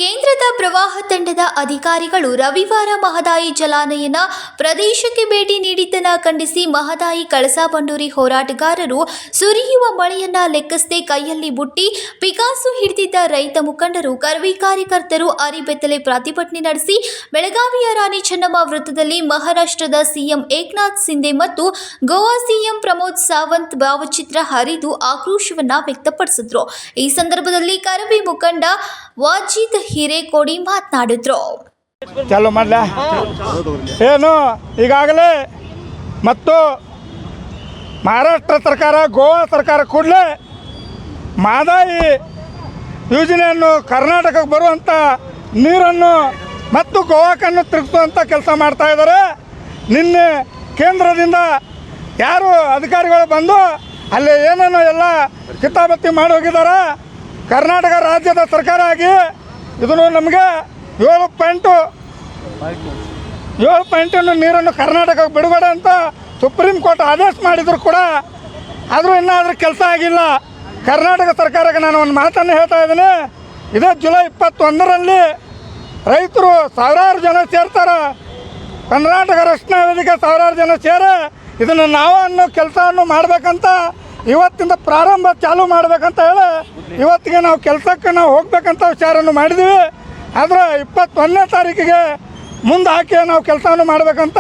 ಕೇಂದ್ರದ ಪ್ರವಾಹ ತಂಡದ ಅಧಿಕಾರಿಗಳು ರವಿವಾರ ಮಹದಾಯಿ ಜಲಾನಯನ ಪ್ರದೇಶಕ್ಕೆ ಭೇಟಿ ನೀಡಿದ್ದನ್ನು ಖಂಡಿಸಿ ಮಹದಾಯಿ ಕಳಸಾ ಬಂಡೂರಿ ಹೋರಾಟಗಾರರು ಸುರಿಯುವ ಮಳೆಯನ್ನ ಲೆಕ್ಕಿಸದೆ ಕೈಯಲ್ಲಿ ಬುಟ್ಟಿ ಪಿಕಾಸು ಹಿಡಿದಿದ್ದ ರೈತ ಮುಖಂಡರು, ಕರವೇ ಕಾರ್ಯಕರ್ತರು ಅರಿಬೆತ್ತಲೆ ಪ್ರತಿಭಟನೆ ನಡೆಸಿ ಬೆಳಗಾವಿಯ ರಾಣಿ ಚೆನ್ನಮ್ಮ ವೃತ್ತದಲ್ಲಿ ಮಹಾರಾಷ್ಟ್ರದ ಸಿಎಂ ಏಕನಾಥ್ ಶಿಂದೆ ಮತ್ತು ಗೋವಾ ಸಿಎಂ ಪ್ರಮೋದ್ ಸಾವಂತ್ ಭಾವಚಿತ್ರ ಹರಿದು ಆಕ್ರೋಶವನ್ನ ವ್ಯಕ್ತಪಡಿಸಿದ್ರು. ಈ ಸಂದರ್ಭದಲ್ಲಿ ಕರವೇ ಮುಖಂಡ ವಾಜಿದ್ ಹಿರೇಕೋಡಿ ಮಾತನಾಡಿದ್ರು. ಚಾಲು ಮಾಡಲ ಏನು ಈಗಾಗಲೇ ಮತ್ತು ಮಹಾರಾಷ್ಟ್ರ ಸರ್ಕಾರ, ಗೋವಾ ಸರ್ಕಾರ ಕೂಡಲೇ ಮಹದಾಯಿ ಯೋಜನೆಯನ್ನು ಕರ್ನಾಟಕಕ್ಕೆ ಬರುವಂಥ ನೀರನ್ನು ಮತ್ತು ಗೋವಾಕನ್ನು ತಿರುಗಿಸುವಂಥ ಕೆಲಸ ಮಾಡ್ತಾ ಇದ್ದಾರೆ. ನಿನ್ನೆ ಕೇಂದ್ರದಿಂದ ಯಾರು ಅಧಿಕಾರಿಗಳು ಬಂದು ಅಲ್ಲಿ ಏನೇನೋ ಎಲ್ಲ ಕಿತಾಬತ್ತಿ ಮಾಡಿ ಹೋಗಿದ್ದಾರೆ. ಕರ್ನಾಟಕ ರಾಜ್ಯದ ಸರ್ಕಾರ ಆಗಿ ಇದನ್ನು ನಮಗೆ 7.7 ನೀರನ್ನು ಕರ್ನಾಟಕಕ್ಕೆ ಬಿಡುಗಡೆ ಅಂತ ಸುಪ್ರೀಂ ಕೋರ್ಟ್ ಆದೇಶ ಮಾಡಿದ್ರು ಕೂಡ ಆದರೂ ಇನ್ನಾದರೂ ಕೆಲಸ ಆಗಿಲ್ಲ. ಕರ್ನಾಟಕ ಸರ್ಕಾರಕ್ಕೆ ನಾನು ಒಂದು ಮಾತನ್ನು ಹೇಳ್ತಾ ಇದ್ದೀನಿ. ಇದೇ ಜುಲೈ 21ರಲ್ಲಿ ರೈತರು ಸಾವಿರಾರು ಜನ ಸೇರ್ತಾರೆ. ಕರ್ನಾಟಕ ರಕ್ಷಣಾ ವೇದಿಕೆ ಸಾವಿರಾರು ಜನ ಸೇರಿ ಇದನ್ನು ನಾವು ಅನ್ನೋ ಕೆಲಸವನ್ನು ಮಾಡಬೇಕಂತ ಇವತ್ತಿಂದ ಪ್ರಾರಂಭ ಚಾಲೂ ಮಾಡಬೇಕಂತ ಹೇಳಿ ಇವತ್ತಿಗೆ ನಾವು ಕೆಲಸಕ್ಕೆ ನಾವು ಹೋಗ್ಬೇಕಂತ ವಿಚಾರವನ್ನು ಮಾಡಿದ್ದೀವಿ. ಆದರೆ 21ನೇ ತಾರೀಕಿಗೆ ಮುಂದೆ ಹಾಕಿ ನಾವು ಕೆಲಸವನ್ನು ಮಾಡಬೇಕಂತ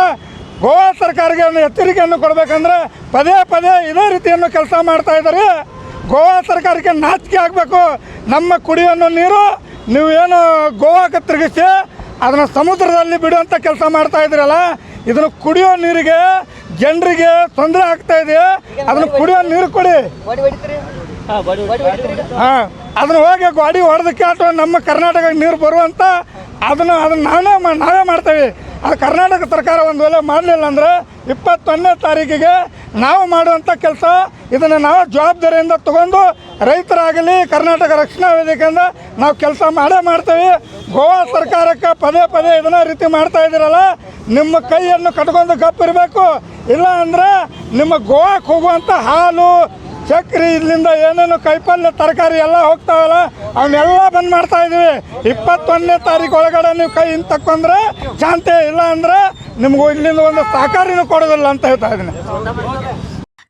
ಗೋವಾ ಸರ್ಕಾರಕ್ಕೆ ಎಚ್ಚರಿಕೆಯನ್ನು ಕೊಡಬೇಕಂದ್ರೆ ಪದೇ ಪದೇ ಇದೇ ರೀತಿಯನ್ನು ಕೆಲಸ ಮಾಡ್ತಾ ಇದ್ದಾರೆ. ಗೋವಾ ಸರ್ಕಾರಕ್ಕೆ ನಾಚಿಕೆ ಆಗಬೇಕು. ನಮ್ಮ ಕುಡಿಯೋ ನೀರು ನೀವು ಏನು ಗೋವಾಕ್ಕೆ ತಿರುಗಿಸಿ ಅದನ್ನು ಸಮುದ್ರದಲ್ಲಿ ಬಿಡುವಂಥ ಕೆಲಸ ಮಾಡ್ತಾ ಇದ್ದೀರಲ್ಲ, ಇದನ್ನು ಕುಡಿಯೋ ನೀರಿಗೆ ಜನರಿಗೆ ತೊಂದರೆ ಆಗ್ತಾ ಇದೆ. ಅದನ್ನು ಕುಡಿಯೋ ನೀರು ಕೊಡಿ. ಹಾಂ, ಅದನ್ನು ಹೋಗಿ ಗಾಡಿ ಹೊಡೆದಕ್ಕೆ ಅಥವಾ ನಮ್ಮ ಕರ್ನಾಟಕಕ್ಕೆ ನೀರು ಬರುವಂಥ ಅದನ್ನು ನಾವೇ ಮಾಡ್ತೇವೆ. ಅದು ಕರ್ನಾಟಕ ಸರ್ಕಾರ ಒಂದು ವೇಳೆ ಮಾಡಲಿಲ್ಲ ಅಂದರೆ 21ನೇ ತಾರೀಕಿಗೆ ನಾವು ಮಾಡುವಂಥ ಕೆಲಸ ಇದನ್ನು ನಾವು ಜವಾಬ್ದಾರಿಯಿಂದ ತಗೊಂಡು ರೈತರಾಗಲಿ ಕರ್ನಾಟಕ ರಕ್ಷಣಾ ವೇದಿಕೆಯಿಂದ ನಾವು ಕೆಲಸ ಮಾಡ್ತೇವೆ. ಗೋವಾ ಸರ್ಕಾರಕ್ಕೆ ಪದೇ ಪದೇ ಇದನ್ನ ರೀತಿ ಮಾಡ್ತಾ ಇದ್ದೀರಲ್ಲ, ನಿಮ್ಮ ಕೈಯನ್ನು ಕಟ್ಕೊಂಡು ಗಪ್ಪಿರಬೇಕು. ಇಲ್ಲ ಅಂದರೆ ನಿಮ್ಮ ಗೋವಾಕ್ಕೆ ಹೋಗುವಂಥ ಹಾಲು, ಚಕ್ರಿ, ಇಲ್ಲಿಂದ ಏನೇನು ಕೈಪಲ್ಯ ತರಕಾರಿ ಎಲ್ಲ ಹೋಗ್ತಾವಲ್ಲ ಅವನ್ನೆಲ್ಲ ಬಂದ್ ಮಾಡ್ತಾ ಇದೀವಿ. 21ನೇ ತಾರೀಕು ಒಳಗಡೆ ನೀವು ಕೈ ಹಿಂದೆ ತಕ್ಕೊಂಡ್ರೆ ಶಾಂತಿ, ಇಲ್ಲ ಅಂದರೆ ನಿಮ್ಗೆ ಇಲ್ಲಿಂದ ಒಂದು ಸಹಕಾರಿನೂ ಕೊಡೋದಿಲ್ಲ ಅಂತ ಹೇಳ್ತಾ ಇದ್ದೀನಿ.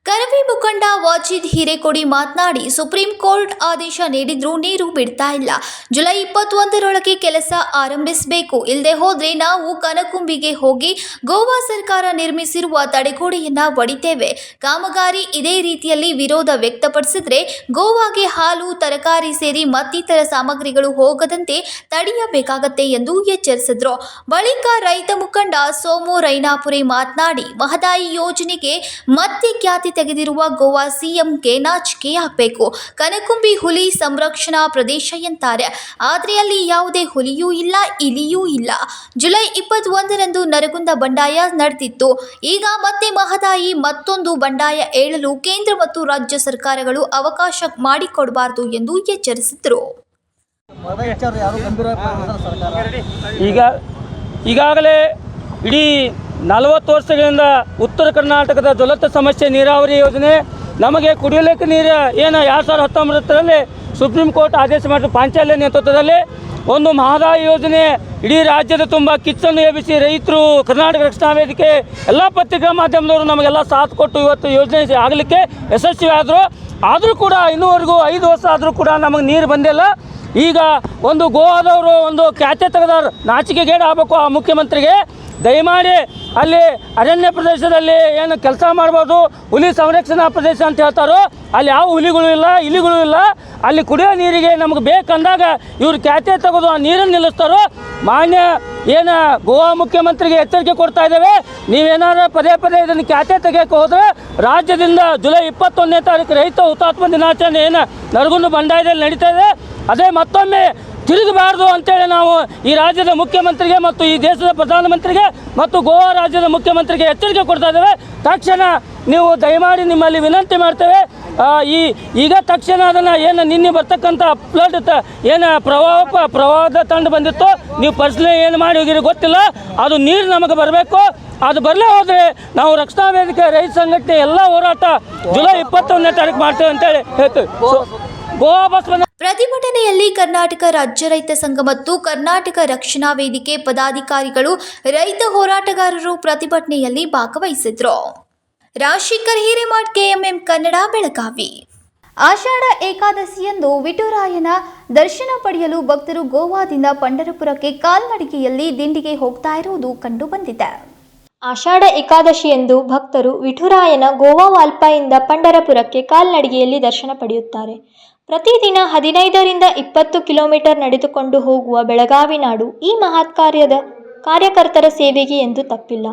ಕರವೇ ಮುಖಂಡ ವಾಜಿದ್ ಹಿರೇಕೋಡಿ ಮಾತನಾಡಿ, ಸುಪ್ರೀಂ ಕೋರ್ಟ್ ಆದೇಶ ನೀಡಿದ್ರೂ ನೀರು ಬಿಡ್ತಾ ಇಲ್ಲ. ಜುಲೈ 21ರೊಳಗೆ ಕೆಲಸ ಆರಂಭಿಸಬೇಕು. ಇಲ್ಲದೆ ಹೋದ್ರೆ ನಾವು ಕನಕುಂಬಿಗೆ ಹೋಗಿ ಗೋವಾ ಸರ್ಕಾರ ನಿರ್ಮಿಸಿರುವ ತಡೆಗೋಡೆಯನ್ನ ಒಡಿತೇವೆ. ಕಾಮಗಾರಿ ಇದೇ ರೀತಿಯಲ್ಲಿ ವಿರೋಧ ವ್ಯಕ್ತಪಡಿಸಿದ್ರೆ ಗೋವಾಗೆ ಹಾಲು, ತರಕಾರಿ ಸೇರಿ ಮತ್ತಿತರ ಸಾಮಗ್ರಿಗಳು ಹೋಗದಂತೆ ತಡೆಯಬೇಕಾಗತ್ತೆ ಎಂದು ಎಚ್ಚರಿಸಿದ್ರು. ಬಳಿಕ ರೈತ ಮುಖಂಡ ಸೋಮು ರೈನಾಪುರೆ ಮಾತನಾಡಿ, ಮಹದಾಯಿ ಯೋಜನೆಗೆ ಮತ್ತೆ ಖ್ಯಾತಿ ತೆಗೆದಿರುವ ಗೋವಾ ಸಿಎಂಗೆ ನಾಚಿಕೆ ಆಗಬೇಕು. ಕನಕುಂಬಿ ಹುಲಿ ಸಂರಕ್ಷಣಾ ಪ್ರದೇಶ ಎಂತಾರೆ, ಆದರೆ ಅಲ್ಲಿ ಯಾವುದೇ ಹುಲಿಯೂ ಇಲ್ಲ, ಇಲಿಯೂ ಇಲ್ಲ. ಜುಲೈ 21ರಂದು ನರಗುಂದ ಬಂಡಾಯ ನಡೆದಿತ್ತು. ಈಗ ಮತ್ತೆ ಮಹದಾಯಿ ಮತ್ತೊಂದು ಬಂಡಾಯ ಏಳಲು ಕೇಂದ್ರ ಮತ್ತು ರಾಜ್ಯ ಸರ್ಕಾರಗಳು ಅವಕಾಶ ಮಾಡಿಕೊಡಬಾರದು ಎಂದು ಎಚ್ಚರಿಸಿದರು. ಈಗಾಗಲೇ ಇಡೀ 40 ವರ್ಷಗಳಿಂದ ಉತ್ತರ ಕರ್ನಾಟಕದ ಜ್ವಲಂತ ಸಮಸ್ಯೆ ನೀರಾವರಿ ಯೋಜನೆ, ನಮಗೆ ಕುಡಿಯಲಿಕ್ಕೆ ನೀರು ಏನು 2019ರಲ್ಲಿ ಸುಪ್ರೀಂ ಕೋರ್ಟ್ ಆದೇಶ ಮಾಡಿದ ಪಾಂಚಾಲ್ಯ ನೇತೃತ್ವದಲ್ಲಿ ಒಂದು ಮಹದಾಯಿ ಯೋಜನೆ ಇಡೀ ರಾಜ್ಯದ ತುಂಬ ಕಿಚ್ಚನ್ನು ಎಬ್ಬಿಸಿ ರೈತರು, ಕರ್ನಾಟಕ ರಕ್ಷಣಾ ವೇದಿಕೆ, ಎಲ್ಲ ಪತ್ರಿಕಾ ಮಾಧ್ಯಮದವರು ನಮಗೆಲ್ಲ ಸಾಥ್ ಕೊಟ್ಟು ಇವತ್ತು ಯೋಜನೆ ಆಗಲಿಕ್ಕೆ ಯಶಸ್ವಿ ಆದರೂ ಕೂಡ ಇನ್ನೂವರೆಗೂ 5 ವರ್ಷ ಆದರೂ ಕೂಡ ನಮಗೆ ನೀರು ಬಂದಿಲ್ಲ. ಈಗ ಒಂದು ಗೋವಾದವರು ಒಂದು ಖ್ಯಾತೆ ತೆಗೆದಾರ, ನಾಚಿಕೆಗೇಡು ಆಗಬೇಕು ಆ ಮುಖ್ಯಮಂತ್ರಿಗೆ. ದಯಮಾಡಿ ಅಲ್ಲಿ ಅರಣ್ಯ ಪ್ರದೇಶದಲ್ಲಿ ಏನು ಕೆಲಸ ಮಾಡ್ಬೋದು, ಹುಲಿ ಸಂರಕ್ಷಣಾ ಪ್ರದೇಶ ಅಂತ ಹೇಳ್ತಾರೋ ಅಲ್ಲಿ ಯಾವ ಹುಲಿಗಳು ಇಲ್ಲ, ಇಲಿಗಳು ಇಲ್ಲ. ಅಲ್ಲಿ ಕುಡಿಯೋ ನೀರಿಗೆ ನಮಗೆ ಬೇಕಂದಾಗ ಇವ್ರು ಖ್ಯಾತೆ ತೆಗೆದು ಆ ನೀರನ್ನು ನಿಲ್ಲಿಸ್ತಾರೋ. ಮಾನ್ಯ ಏನು ಗೋವಾ ಮುಖ್ಯಮಂತ್ರಿಗೆ ಎಚ್ಚರಿಕೆ ಕೊಡ್ತಾ ಇದ್ದೇವೆ, ನೀವೇನಾದ್ರು ಪದೇ ಪದೇ ಇದನ್ನು ಖ್ಯಾತೆ ತೆಗೆಯೋಕೆ ಹೋದರೆ ರಾಜ್ಯದಿಂದ ಜುಲೈ 21ನೇ ತಾರೀಕು ರೈತ ಹುತಾತ್ಮ ದಿನಾಚರಣೆ ಏನು ನರಗುಂದ ಬಂಡಾಯದಲ್ಲಿ ನಡೀತಾ ಇದೆ, ಅದೇ ಮತ್ತೊಮ್ಮೆ ತಿರುಗಬಾರ್ದು ಅಂತೇಳಿ ನಾವು ಈ ರಾಜ್ಯದ ಮುಖ್ಯಮಂತ್ರಿಗೆ ಮತ್ತು ಈ ದೇಶದ ಪ್ರಧಾನಮಂತ್ರಿಗೆ ಮತ್ತು ಗೋವಾ ರಾಜ್ಯದ ಮುಖ್ಯಮಂತ್ರಿಗೆ ಎಚ್ಚರಿಕೆ ಕೊಡ್ತಾ ಇದ್ದೇವೆ. ತಕ್ಷಣ ನೀವು ದಯಮಾಡಿ ನಿಮ್ಮಲ್ಲಿ ವಿನಂತಿ ಮಾಡ್ತೇವೆ, ಈಗ ತಕ್ಷಣ ಅದನ್ನು ಏನು ನಿನ್ನೆ ಬರ್ತಕ್ಕಂಥ ಫ್ಲಡ್ ಏನು ಪ್ರವಾಹದ ತಂಡ ಬಂದಿತ್ತು, ನೀವು ಪರಿಶೀಲನೆ ಏನು ಮಾಡಿ ಹೋಗಿರಿ ಗೊತ್ತಿಲ್ಲ, ಅದು ನೀರು ನಮಗೆ ಬರಬೇಕು. ಅದು ಬರಲೇ ಹೋದರೆ ನಾವು ರಕ್ಷಣಾ ವೇದಿಕೆ ರೈತ ಸಂಘಟನೆ ಎಲ್ಲ ಹೋರಾಟ ಜುಲೈ 21ನೇ ತಾರೀಕು ಮಾಡ್ತೇವೆ ಅಂತೇಳಿ ಹೇಳ್ತೀವಿ. ಗೋವಾ ಬಸ್ ಪ್ರತಿಭಟನೆಯಲ್ಲಿ ಕರ್ನಾಟಕ ರಾಜ್ಯ ರೈತ ಸಂಘ ಮತ್ತು ಕರ್ನಾಟಕ ರಕ್ಷಣಾ ವೇದಿಕೆ ಪದಾಧಿಕಾರಿಗಳು, ರೈತ ಹೋರಾಟಗಾರರು ಪ್ರತಿಭಟನೆಯಲ್ಲಿ ಭಾಗವಹಿಸಿದ್ರು. ರಾಜಶೇಖರ್ ಹಿರೇಮಠ್, KMM ಕನ್ನಡ, ಬೆಳಗಾವಿ. ಆಷಾಢ ಏಕಾದಶಿಯಂದು ವಿಠುರಾಯನ ದರ್ಶನ ಪಡೆಯಲು ಭಕ್ತರು ಗೋವಾದಿಂದ ಪಂಢರಪುರಕ್ಕೆ ಕಾಲ್ನಡಿಗೆಯಲ್ಲಿ ದಿಂಡಿಗೆ ಹೋಗ್ತಾ ಇರುವುದು ಕಂಡುಬಂದಿದೆ. ಆಷಾಢ ಏಕಾದಶಿಯಂದು ಭಕ್ತರು ವಿಠುರಾಯನ ಗೋವಾ ವಾಲ್ಪಾಯಿಂದ ಪಂಢರಪುರಕ್ಕೆ ಕಾಲ್ನಡಿಗೆಯಲ್ಲಿ ದರ್ಶನ ಪಡೆಯುತ್ತಾರೆ. ಪ್ರತಿದಿನ 15ರಿಂದ 20 ಕಿಲೋಮೀಟರ್ ನಡೆದುಕೊಂಡು ಹೋಗುವ ಬೆಳಗಾವಿ ನಾಡು ಈ ಮಹತ್ ಕಾರ್ಯಕರ್ತರ ಸೇವೆಗೆ ಎಂದು ತಪ್ಪಿಲ್ಲ.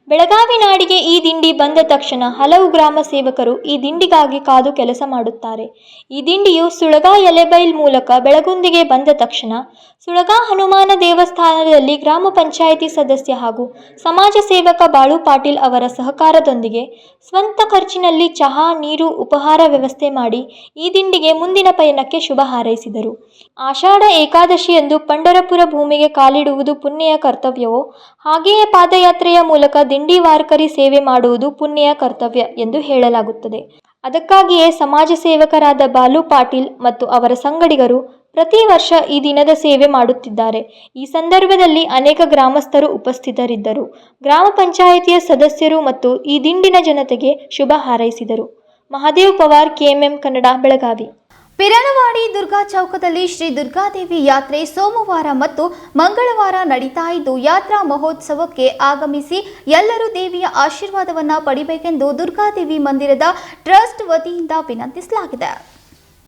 ಬೆಳಗಾವಿ ನಾಡಿಗೆ ಈ ದಿಂಡಿ ಬಂದ ತಕ್ಷಣ ಹಲವು ಗ್ರಾಮ ಸೇವಕರು ಈ ದಿಂಡಿಗಾಗಿ ಕಾದು ಕೆಲಸ ಮಾಡುತ್ತಾರೆ. ಈ ದಿಂಡಿಯು ಸುಳಗಾ ಎಲೆಬೈಲ್ ಮೂಲಕ ಬೆಳಗುಂದಿಗೆ ಬಂದ ತಕ್ಷಣ ಸುಳಗಾ ಹನುಮಾನ ದೇವಸ್ಥಾನದಲ್ಲಿ ಗ್ರಾಮ ಪಂಚಾಯಿತಿ ಸದಸ್ಯ ಹಾಗೂ ಸಮಾಜ ಸೇವಕ ಬಾಳು ಪಾಟೀಲ್ ಅವರ ಸಹಕಾರದೊಂದಿಗೆ ಸ್ವಂತ ಖರ್ಚಿನಲ್ಲಿ ಚಹಾ, ನೀರು, ಉಪಹಾರ ವ್ಯವಸ್ಥೆ ಮಾಡಿ ಈ ದಿಂಡಿಗೆ ಮುಂದಿನ ಪಯಣಕ್ಕೆ ಶುಭ ಹಾರೈಸಿದರು. ಆಷಾಢ ಏಕಾದಶಿಯಂದು ಪಂಢರಪುರ ಭೂಮಿಗೆ ಕಾಲಿಡುವುದು ಪುಣ್ಯಯ ಕರ್ತವ್ಯವೋ ಹಾಗೆಯೇ ಪಾದಯಾತ್ರೆಯ ಮೂಲಕ ದಿಂಡಿ ವಾರ್ಕರಿ ಸೇವೆ ಮಾಡುವುದು ಪುಣ್ಯಯ ಕರ್ತವ್ಯ ಎಂದು ಹೇಳಲಾಗುತ್ತದೆ. ಅದಕ್ಕಾಗಿಯೇ ಸಮಾಜ ಸೇವಕರಾದ ಬಾಲು ಪಾಟೀಲ್ ಮತ್ತು ಅವರ ಸಂಗಡಿಗರು ಪ್ರತಿ ವರ್ಷ ಈ ದಿನದ ಸೇವೆ ಮಾಡುತ್ತಿದ್ದಾರೆ. ಈ ಸಂದರ್ಭದಲ್ಲಿ ಅನೇಕ ಗ್ರಾಮಸ್ಥರು ಉಪಸ್ಥಿತರಿದ್ದರು. ಗ್ರಾಮ ಪಂಚಾಯಿತಿಯ ಸದಸ್ಯರು ಮತ್ತು ಈ ದಿಂಡಿನ ಜನತೆಗೆ ಶುಭ ಹಾರೈಸಿದರು. ಮಹಾದೇವ್ ಪವಾರ್, KMM ಕನ್ನಡ, ಬೆಳಗಾವಿ. ಪಿರಣವಾಡಿ ದುರ್ಗಾ ಚೌಕದಲ್ಲಿ ಶ್ರೀ ದುರ್ಗಾದೇವಿ ಯಾತ್ರೆ ಸೋಮವಾರ ಮತ್ತು ಮಂಗಳವಾರ ನಡೀತಾ ಇದ್ದು, ಯಾತ್ರಾ ಮಹೋತ್ಸವಕ್ಕೆ ಆಗಮಿಸಿ ಎಲ್ಲರೂ ದೇವಿಯ ಆಶೀರ್ವಾದವನ್ನು ಪಡಿಬೇಕೆಂದು ದುರ್ಗಾದೇವಿ ಮಂದಿರದ ಟ್ರಸ್ಟ್ ವತಿಯಿಂದ ವಿನಂತಿಸಲಾಗಿದೆ.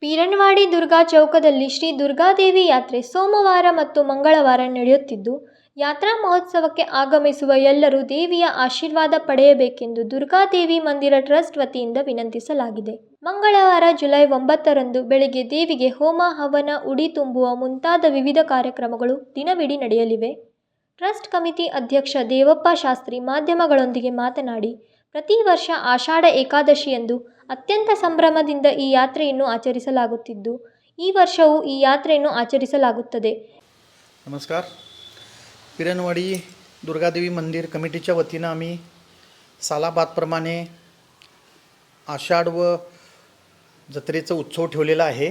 ಪಿರಣವಾಡಿ ದುರ್ಗಾ ಚೌಕದಲ್ಲಿ ಶ್ರೀ ದುರ್ಗಾದೇವಿ ಯಾತ್ರೆ ಸೋಮವಾರ ಮತ್ತು ಮಂಗಳವಾರ ನಡೆಯುತ್ತಿದ್ದು, ಯಾತ್ರಾ ಮಹೋತ್ಸವಕ್ಕೆ ಆಗಮಿಸುವ ಎಲ್ಲರೂ ದೇವಿಯ ಆಶೀರ್ವಾದ ಪಡೆಯಬೇಕೆಂದು ದುರ್ಗಾದೇವಿ ಮಂದಿರ ಟ್ರಸ್ಟ್ ವತಿಯಿಂದ ವಿನಂತಿಸಲಾಗಿದೆ. ಮಂಗಳವಾರ ಜುಲೈ 9ರಂದು ಬೆಳಗ್ಗೆ ದೇವಿಗೆ ಹೋಮ, ಹವನ, ಉಡಿ ತುಂಬುವ ಮುಂತಾದ ವಿವಿಧ ಕಾರ್ಯಕ್ರಮಗಳು ದಿನವಿಡೀ ನಡೆಯಲಿವೆ. ಟ್ರಸ್ಟ್ ಕಮಿಟಿ ಅಧ್ಯಕ್ಷ ದೇವಪ್ಪ ಶಾಸ್ತ್ರಿ ಮಾಧ್ಯಮಗಳೊಂದಿಗೆ ಮಾತನಾಡಿ, ಪ್ರತಿ ವರ್ಷ ಆಷಾಢ ಏಕಾದಶಿಯಂದು ಅತ್ಯಂತ ಸಂಭ್ರಮದಿಂದ ಈ ಯಾತ್ರೆಯನ್ನು ಆಚರಿಸಲಾಗುತ್ತಿದ್ದು, ಈ ವರ್ಷವೂ ಈ ಯಾತ್ರೆಯನ್ನು ಆಚರಿಸಲಾಗುತ್ತದೆ. नमस्कार. पिरणवाडी दुर्गादेवी मंदिर कमिटीच्या वतीनं आम्ही सालाबादप्रमाणे आषाढ व जत्रेचा उत्सव ठेवलेला आहे.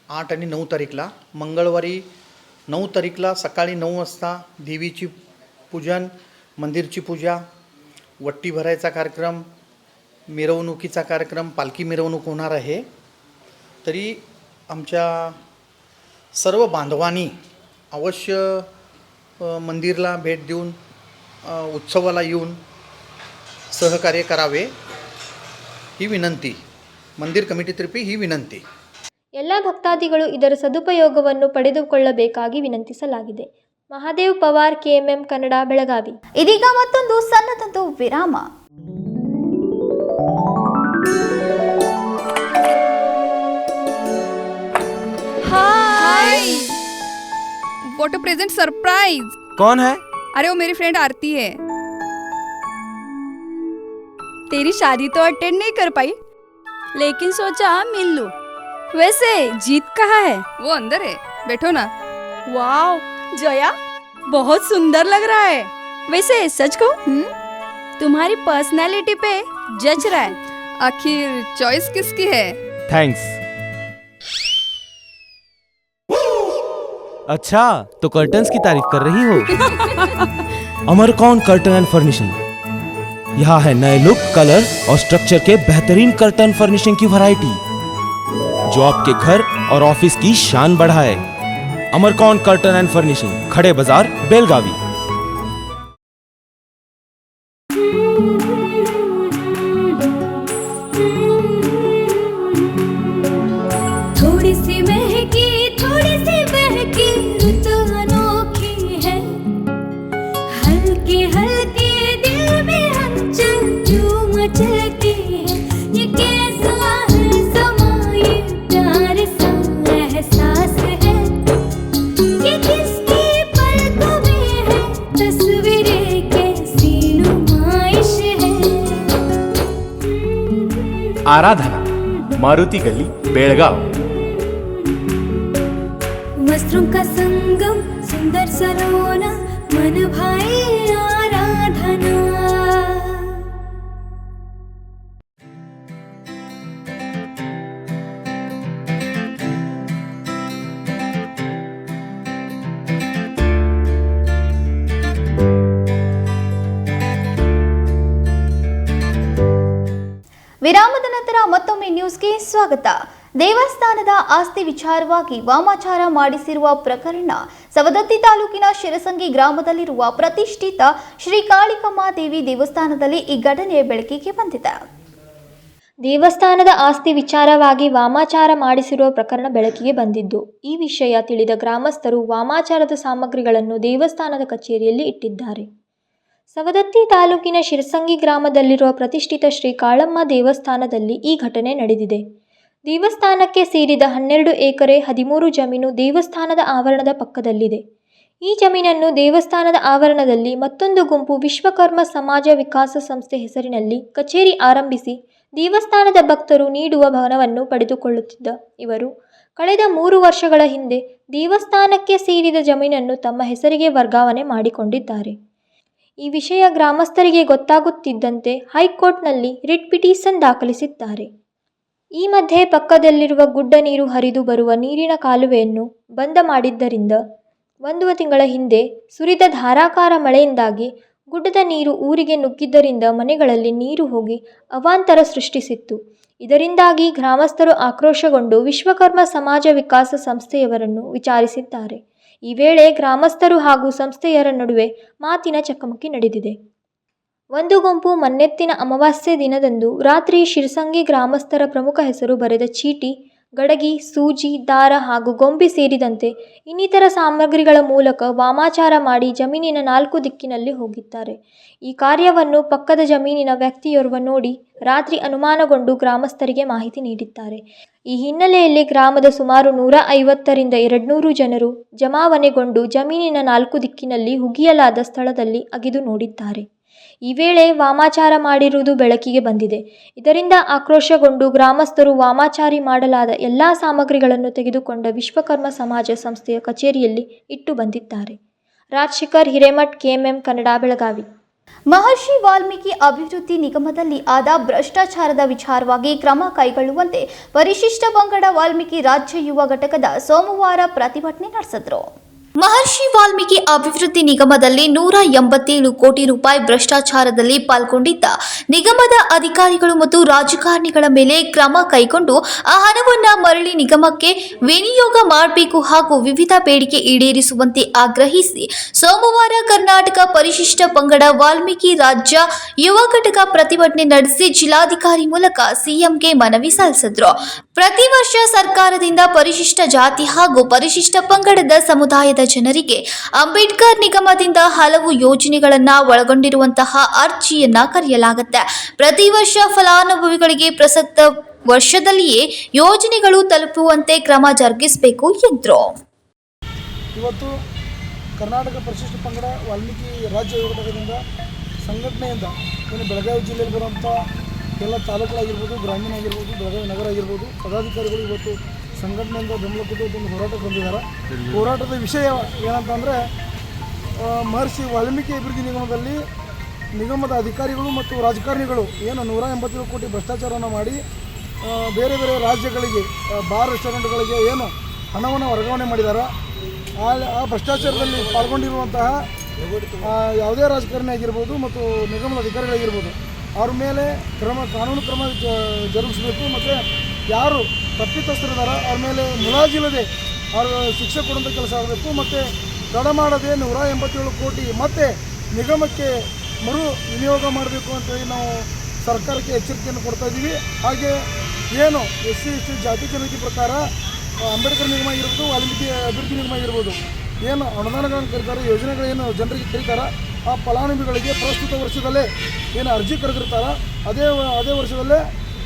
8 आणि 9 तारीखला. मंगळवारी 9 तारीखला सकाळी 9 वाजता देवीची पूजन, मंदिरची पूजा, वट्टी भरायचा कार्यक्रम, मिरवणुकीचा कार्यक्रम, पालखी मिरवणूक होणार आहे. तरी आमच्या सर्व बांधवांनी अवश्य मंदिरला भेट देऊन उत्सवाला येऊन सहकार्य करावे ही विनंती. मंदिर कमिटीतर्फे ही विनंती. ಎಲ್ಲ ಭಕ್ತಾದಿಗಳು ಇದರ ಸದುಪಯೋಗವನ್ನು ಪಡೆದುಕೊಳ್ಳಬೇಕಾಗಿ ವಿನಂತಿಸಲಾಗಿದೆ. ಮಹಾದೇವ್ ಪವಾರ್, KMM ಕನ್ನಡ, ಬೆಳಗಾವಿ. ಇದೀಗ ಮತ್ತೊಂದು ಸಣ್ಣದೊಂದು ವಿರಾಮ. हाय, व्हाट अ प्रेजेंट सरप्राइज. कौन है? अरे वो मेरी फ्रेंड आरती है. तेरी शादी तो अटेंड नहीं कर पाई, लेकिन सोचा मिल लूं. वैसे जीत कहाँ है? वो अंदर है, बैठो ना. वाओ जया, बहुत सुंदर लग रहा है. वैसे सच कहूं, तुम्हारी पर्सनालिटी पे जज रहा है. आखिर चॉइस किसकी है? थैंक्स. अच्छा, तो कर्टन्स की तारीफ कर रही हो? अमरकौन कर्टन एंड फर्निशिंग. यहाँ है नए लुक, कलर और स्ट्रक्चर के बेहतरीन कर्टन फर्निशिंग की वैरायटी जो आपके घर और ऑफिस की शान बढ़ाए. अमरकौन कर्टन एंड फर्निशिंग, खड़े बाजार, बेलगावी. आराधना, मारुति गली, बेळगाव। वस्त्रों का संगम, सुंदर सलोना, मन भाए आराधना। ವಿರಾಮದ ನಂತರ ಮತ್ತೊಮ್ಮೆ ನ್ಯೂಸ್ಗೆ ಸ್ವಾಗತ. ದೇವಸ್ಥಾನದ ಆಸ್ತಿ ವಿಚಾರವಾಗಿ ವಾಮಾಚಾರ ಮಾಡಿಸಿರುವ ಪ್ರಕರಣ ಸವದತ್ತಿ ತಾಲೂಕಿನ ಶಿರಸಂಗಿ ಗ್ರಾಮದಲ್ಲಿರುವ ಪ್ರತಿಷ್ಠಿತ ಶ್ರೀ ಕಾಳಿಕಮ್ಮ ದೇವಿ ದೇವಸ್ಥಾನದಲ್ಲಿ ಈ ಘಟನೆ ಬೆಳಕಿಗೆ ಬಂದಿದೆ. ದೇವಸ್ಥಾನದ ಆಸ್ತಿ ವಿಚಾರವಾಗಿ ವಾಮಾಚಾರ ಮಾಡಿಸಿರುವ ಪ್ರಕರಣ ಬೆಳಕಿಗೆ ಬಂದಿದ್ದು, ಈ ವಿಷಯ ತಿಳಿದ ಗ್ರಾಮಸ್ಥರು ವಾಮಾಚಾರದ ಸಾಮಗ್ರಿಗಳನ್ನು ದೇವಸ್ಥಾನದ ಕಚೇರಿಯಲ್ಲಿ ಇಟ್ಟಿದ್ದಾರೆ. ಸವದತ್ತಿ ತಾಲೂಕಿನ ಶಿರಸಂಗಿ ಗ್ರಾಮದಲ್ಲಿರುವ ಪ್ರತಿಷ್ಠಿತ ಶ್ರೀ ಕಾಳಮ್ಮ ದೇವಸ್ಥಾನದಲ್ಲಿ ಈ ಘಟನೆ ನಡೆದಿದೆ. ದೇವಸ್ಥಾನಕ್ಕೆ ಸೇರಿದ 12 ಎಕರೆ 13 ಜಮೀನು ದೇವಸ್ಥಾನದ ಆವರಣದ ಪಕ್ಕದಲ್ಲಿದೆ. ಈ ಜಮೀನನ್ನು ದೇವಸ್ಥಾನದ ಆವರಣದಲ್ಲಿ ಮತ್ತೊಂದು ಗುಂಪು ವಿಶ್ವಕರ್ಮ ಸಮಾಜ ವಿಕಾಸ ಸಂಸ್ಥೆ ಹೆಸರಿನಲ್ಲಿ ಕಚೇರಿ ಆರಂಭಿಸಿ ದೇವಸ್ಥಾನದ ಭಕ್ತರು ನೀಡುವ ಭವನವನ್ನು ಪಡೆದುಕೊಳ್ಳುತ್ತಿದ್ದ ಇವರು ಕಳೆದ 3 ವರ್ಷಗಳ ಹಿಂದೆ ದೇವಸ್ಥಾನಕ್ಕೆ ಸೇರಿದ ಜಮೀನನ್ನು ತಮ್ಮ ಹೆಸರಿಗೆ ವರ್ಗಾವಣೆ ಮಾಡಿಕೊಂಡಿದ್ದಾರೆ. ಈ ವಿಷಯ ಗ್ರಾಮಸ್ಥರಿಗೆ ಗೊತ್ತಾಗುತ್ತಿದ್ದಂತೆ ಹೈಕೋರ್ಟ್ನಲ್ಲಿ ರಿಟ್ ಪಿಟಿಷನ್ ದಾಖಲಿಸಿದ್ದಾರೆ. ಈ ಮಧ್ಯೆ ಪಕ್ಕದಲ್ಲಿರುವ ಗುಡ್ಡ ನೀರು ಹರಿದು ಬರುವ ನೀರಿನ ಕಾಲುವೆಯನ್ನು ಬಂದ್ ಮಾಡಿದ್ದರಿಂದ 1 ತಿಂಗಳ ಹಿಂದೆ ಸುರಿದ ಧಾರಾಕಾರ ಮಳೆಯಿಂದಾಗಿ ಗುಡ್ಡದ ನೀರು ಊರಿಗೆ ನುಗ್ಗಿದ್ದರಿಂದ ಮನೆಗಳಲ್ಲಿ ನೀರು ಹೋಗಿ ಅವಾಂತರ ಸೃಷ್ಟಿಸಿತ್ತು. ಇದರಿಂದಾಗಿ ಗ್ರಾಮಸ್ಥರು ಆಕ್ರೋಶಗೊಂಡು ವಿಶ್ವಕರ್ಮ ಸಮಾಜ ವಿಕಾಸ ಸಂಸ್ಥೆಯವರನ್ನು ವಿಚಾರಿಸಿದ್ದಾರೆ. ಈ ವೇಳೆ ಗ್ರಾಮಸ್ಥರು ಹಾಗೂ ಸಂಸ್ಥೆಯರ ನಡುವೆ ಮಾತಿನ ಚಕಮಕಿ ನಡೆದಿದೆ. ಒಂದು ಗುಂಪು ಮನ್ನೆತ್ತಿನ ಅಮಾವಾಸ್ಯೆ ದಿನದಂದು ರಾತ್ರಿ ಶಿರಸಂಗಿ ಗ್ರಾಮಸ್ಥರ ಪ್ರಮುಖ ಹೆಸರು ಬರೆದ ಚೀಟಿ, ಗಡಗಿ, ಸೂಜಿ, ದಾರ ಹಾಗೂ ಗೊಂಬೆ ಸೇರಿದಂತೆ ಇನ್ನಿತರ ಸಾಮಗ್ರಿಗಳ ಮೂಲಕ ವಾಮಾಚಾರ ಮಾಡಿ ಜಮೀನಿನ 4 ದಿಕ್ಕಿನಲ್ಲಿ ಹೋಗಿದ್ದಾರೆ. ಈ ಕಾರ್ಯವನ್ನು ಪಕ್ಕದ ಜಮೀನಿನ ವ್ಯಕ್ತಿಯೋರ್ವ ನೋಡಿ ರಾತ್ರಿ ಅನುಮಾನಗೊಂಡು ಗ್ರಾಮಸ್ಥರಿಗೆ ಮಾಹಿತಿ ನೀಡಿದ್ದಾರೆ. ಈ ಹಿನ್ನೆಲೆಯಲ್ಲಿ ಗ್ರಾಮದ ಸುಮಾರು 150ರಿಂದ 200 ಜನರು ಜಮಾವಣೆಗೊಂಡು ಜಮೀನಿನ 4 ದಿಕ್ಕಿನಲ್ಲಿ ಹುಗಿಯಲಾದ ಸ್ಥಳದಲ್ಲಿ ಅಗಿದು ನೋಡಿದ್ದಾರೆ. ಈ ವೇಳೆ ವಾಮಾಚಾರ ಮಾಡಿರುವುದು ಬೆಳಕಿಗೆ ಬಂದಿದೆ. ಇದರಿಂದ ಆಕ್ರೋಶಗೊಂಡು ಗ್ರಾಮಸ್ಥರು ವಾಮಾಚಾರಿ ಮಾಡಲಾದ ಎಲ್ಲ ಸಾಮಗ್ರಿಗಳನ್ನು ತೆಗೆದುಕೊಂಡ ವಿಶ್ವಕರ್ಮ ಸಮಾಜ ಸಂಸ್ಥೆಯ ಕಚೇರಿಯಲ್ಲಿ ಇಟ್ಟು ಬಂದಿದ್ದಾರೆ. ರಾಜಶೇಖರ್ ಹಿರೇಮಠ್, KMM ಕನ್ನಡ, ಬೆಳಗಾವಿ. ಮಹರ್ಷಿ ವಾಲ್ಮೀಕಿ ಅಭಿವೃದ್ಧಿ ನಿಗಮದಲ್ಲಿ ಆದ ಭ್ರಷ್ಟಾಚಾರದ ವಿಚಾರವಾಗಿ ಕ್ರಮ ಕೈಗೊಳ್ಳುವಂತೆ ಪರಿಶಿಷ್ಟ ಪಂಗಡ ವಾಲ್ಮೀಕಿ ರಾಜ್ಯ ಯುವ ಘಟಕದ ಸೋಮವಾರ ಪ್ರತಿಭಟನೆ ನಡೆಸಿದರು. ಮಹರ್ಷಿ ವಾಲ್ಮೀಕಿ ಅಭಿವೃದ್ಧಿ ನಿಗಮದಲ್ಲಿ 187 ಕೋಟಿ ರೂಪಾಯಿ ಭ್ರಷ್ಟಾಚಾರದಲ್ಲಿ ಪಾಲ್ಗೊಂಡಿದ್ದ ನಿಗಮದ ಅಧಿಕಾರಿಗಳು ಮತ್ತು ರಾಜಕಾರಣಿಗಳ ಮೇಲೆ ಕ್ರಮ ಕೈಗೊಂಡು ಆ ಹಣವನ್ನು ಮರಳಿ ನಿಗಮಕ್ಕೆ ವಿನಿಯೋಗ ಮಾಡಬೇಕು ಹಾಗೂ ವಿವಿಧ ಬೇಡಿಕೆ ಈಡೇರಿಸುವಂತೆ ಆಗ್ರಹಿಸಿ ಸೋಮವಾರ ಕರ್ನಾಟಕ ಪರಿಶಿಷ್ಟ ಪಂಗಡ ವಾಲ್ಮೀಕಿ ರಾಜ್ಯ ಯುವ ಘಟಕ ಪ್ರತಿಭಟನೆ ನಡೆಸಿ ಜಿಲ್ಲಾಧಿಕಾರಿ ಮೂಲಕ ಸಿಎಂಗೆ ಮನವಿ ಸಲ್ಲಿಸಿದರು. ಪ್ರತಿ ವರ್ಷ ಸರ್ಕಾರದಿಂದ ಪರಿಶಿಷ್ಟ ಜಾತಿ ಹಾಗೂ ಪರಿಶಿಷ್ಟ ಪಂಗಡದ ಸಮುದಾಯದ ಜನರಿಗೆ ಅಂಬೇಡ್ಕರ್ ನಿಗಮದಿಂದ ಹಲವು ಯೋಜನೆಗಳನ್ನು ಒಳಗೊಂಡಿರುವಂತಹ ಅರ್ಜಿಯನ್ನ ಕರೆಯಲಾಗುತ್ತೆ. ಪ್ರತಿ ವರ್ಷ ಫಲಾನುಭವಿಗಳಿಗೆ ಪ್ರಸಕ್ತ ವರ್ಷದಲ್ಲಿಯೇ ಯೋಜನೆಗಳು ತಲುಪುವಂತೆ ಕ್ರಮ ಜರುಗಿಸಬೇಕು ಎಂದರು. ಇವತ್ತು ಕರ್ನಾಟಕ ಪರಿಶಿಷ್ಟ ಪಂಗಡ ವಾಲ್ಮೀಕಿ ರಾಜ್ಯ ಯುವ ಘಟಕದಿಂದ ಸಂಘಟನೆಯಿಂದ ಬೆಳಗಾವಿ ಜಿಲ್ಲೆಯಲ್ಲಿ ಬರುವಂಥ ಎಲ್ಲ ತಾಲೂಕುಗಳಾಗಿರ್ಬೋದು, ಗ್ರಾಮೀಣ ಆಗಿರ್ಬೋದು, ಬೆಳಗಾವಿ ನಗರ ಆಗಿರ್ಬೋದು, ಪದಾಧಿಕಾರಿಗಳು ಇವತ್ತು ಸಂಘಟನೆಯಿಂದ ಬೆಂಬಲ ಕೊಟ್ಟು ಒಂದು ಹೋರಾಟಕ್ಕೆ ಬಂದಿದ್ದಾರೆ. ಹೋರಾಟದ ವಿಷಯ ಏನಂತಂದರೆ, ಮಹರ್ಷಿ ವಾಲ್ಮೀಕಿ ಅಭಿವೃದ್ಧಿ ನಿಗಮದಲ್ಲಿ ನಿಗಮದ ಅಧಿಕಾರಿಗಳು ಮತ್ತು ರಾಜಕಾರಣಿಗಳು ಏನು 187 ಕೋಟಿ ಭ್ರಷ್ಟಾಚಾರವನ್ನು ಮಾಡಿ ಬೇರೆ ಬೇರೆ ರಾಜ್ಯಗಳಿಗೆ, ಬಾರ್ ರೆಸ್ಟೋರೆಂಟ್ಗಳಿಗೆ ಏನು ಹಣವನ್ನು ವರ್ಗಾವಣೆ ಮಾಡಿದ್ದಾರೆ. ಆ ಭ್ರಷ್ಟಾಚಾರದಲ್ಲಿ ಪಾಲ್ಗೊಂಡಿರುವಂತಹ ಯಾವುದೇ ರಾಜಕಾರಣಿ ಆಗಿರ್ಬೋದು ಮತ್ತು ನಿಗಮದ ಅಧಿಕಾರಿಗಳಾಗಿರ್ಬೋದು ಅವ್ರ ಮೇಲೆ ಕಾನೂನು ಕ್ರಮ ಜರುಗಿಸಬೇಕು. ಮತ್ತು ಯಾರು ತಪ್ಪಿತಸ್ಥರಿದ್ದಾರೆ ಅವ್ರ ಮೇಲೆ ಮುಲಾಜಿಲ್ಲದೆ ಅವ್ರ ಶಿಕ್ಷೆ ಕೊಡುವಂಥ ಕೆಲಸ ಆಗಬೇಕು. ಮತ್ತು ತಡ ಮಾಡದೆ 187 ಕೋಟಿ ಮತ್ತೆ ನಿಗಮಕ್ಕೆ ಮರು ವಿನಿಯೋಗ ಮಾಡಬೇಕು ಅಂತೇಳಿ ನಾವು ಸರ್ಕಾರಕ್ಕೆ ಎಚ್ಚರಿಕೆಯನ್ನು ಕೊಡ್ತಾ ಇದ್ದೀವಿ. ಹಾಗೆ ಏನು SC/ST ಜಾತಿ ಜನಗಣತಿ ಪ್ರಕಾರ ಅಂಬೇಡ್ಕರ್ ನಿಗಮ ಆಗಿರ್ಬೋದು, ವಾಲ್ಮೀಕಿ ಅಭಿವೃದ್ಧಿ ನಿಗಮ ಆಗಿರ್ಬೋದು, ಏನು ಅನುದಾನಗಳನ್ನು ಕರೀತಾರೆ, ಯೋಜನೆಗಳೇನು ಜನರಿಗೆ ಕರೀತಾರೆ, ಆ ಫಲಾನುಭವಿಗಳಿಗೆ ಪ್ರಸ್ತುತ ವರ್ಷದಲ್ಲೇ ಏನು ಅರ್ಜಿ ಕರೆದಿರ್ತಾರೆ ಅದೇ ವರ್ಷದಲ್ಲೇ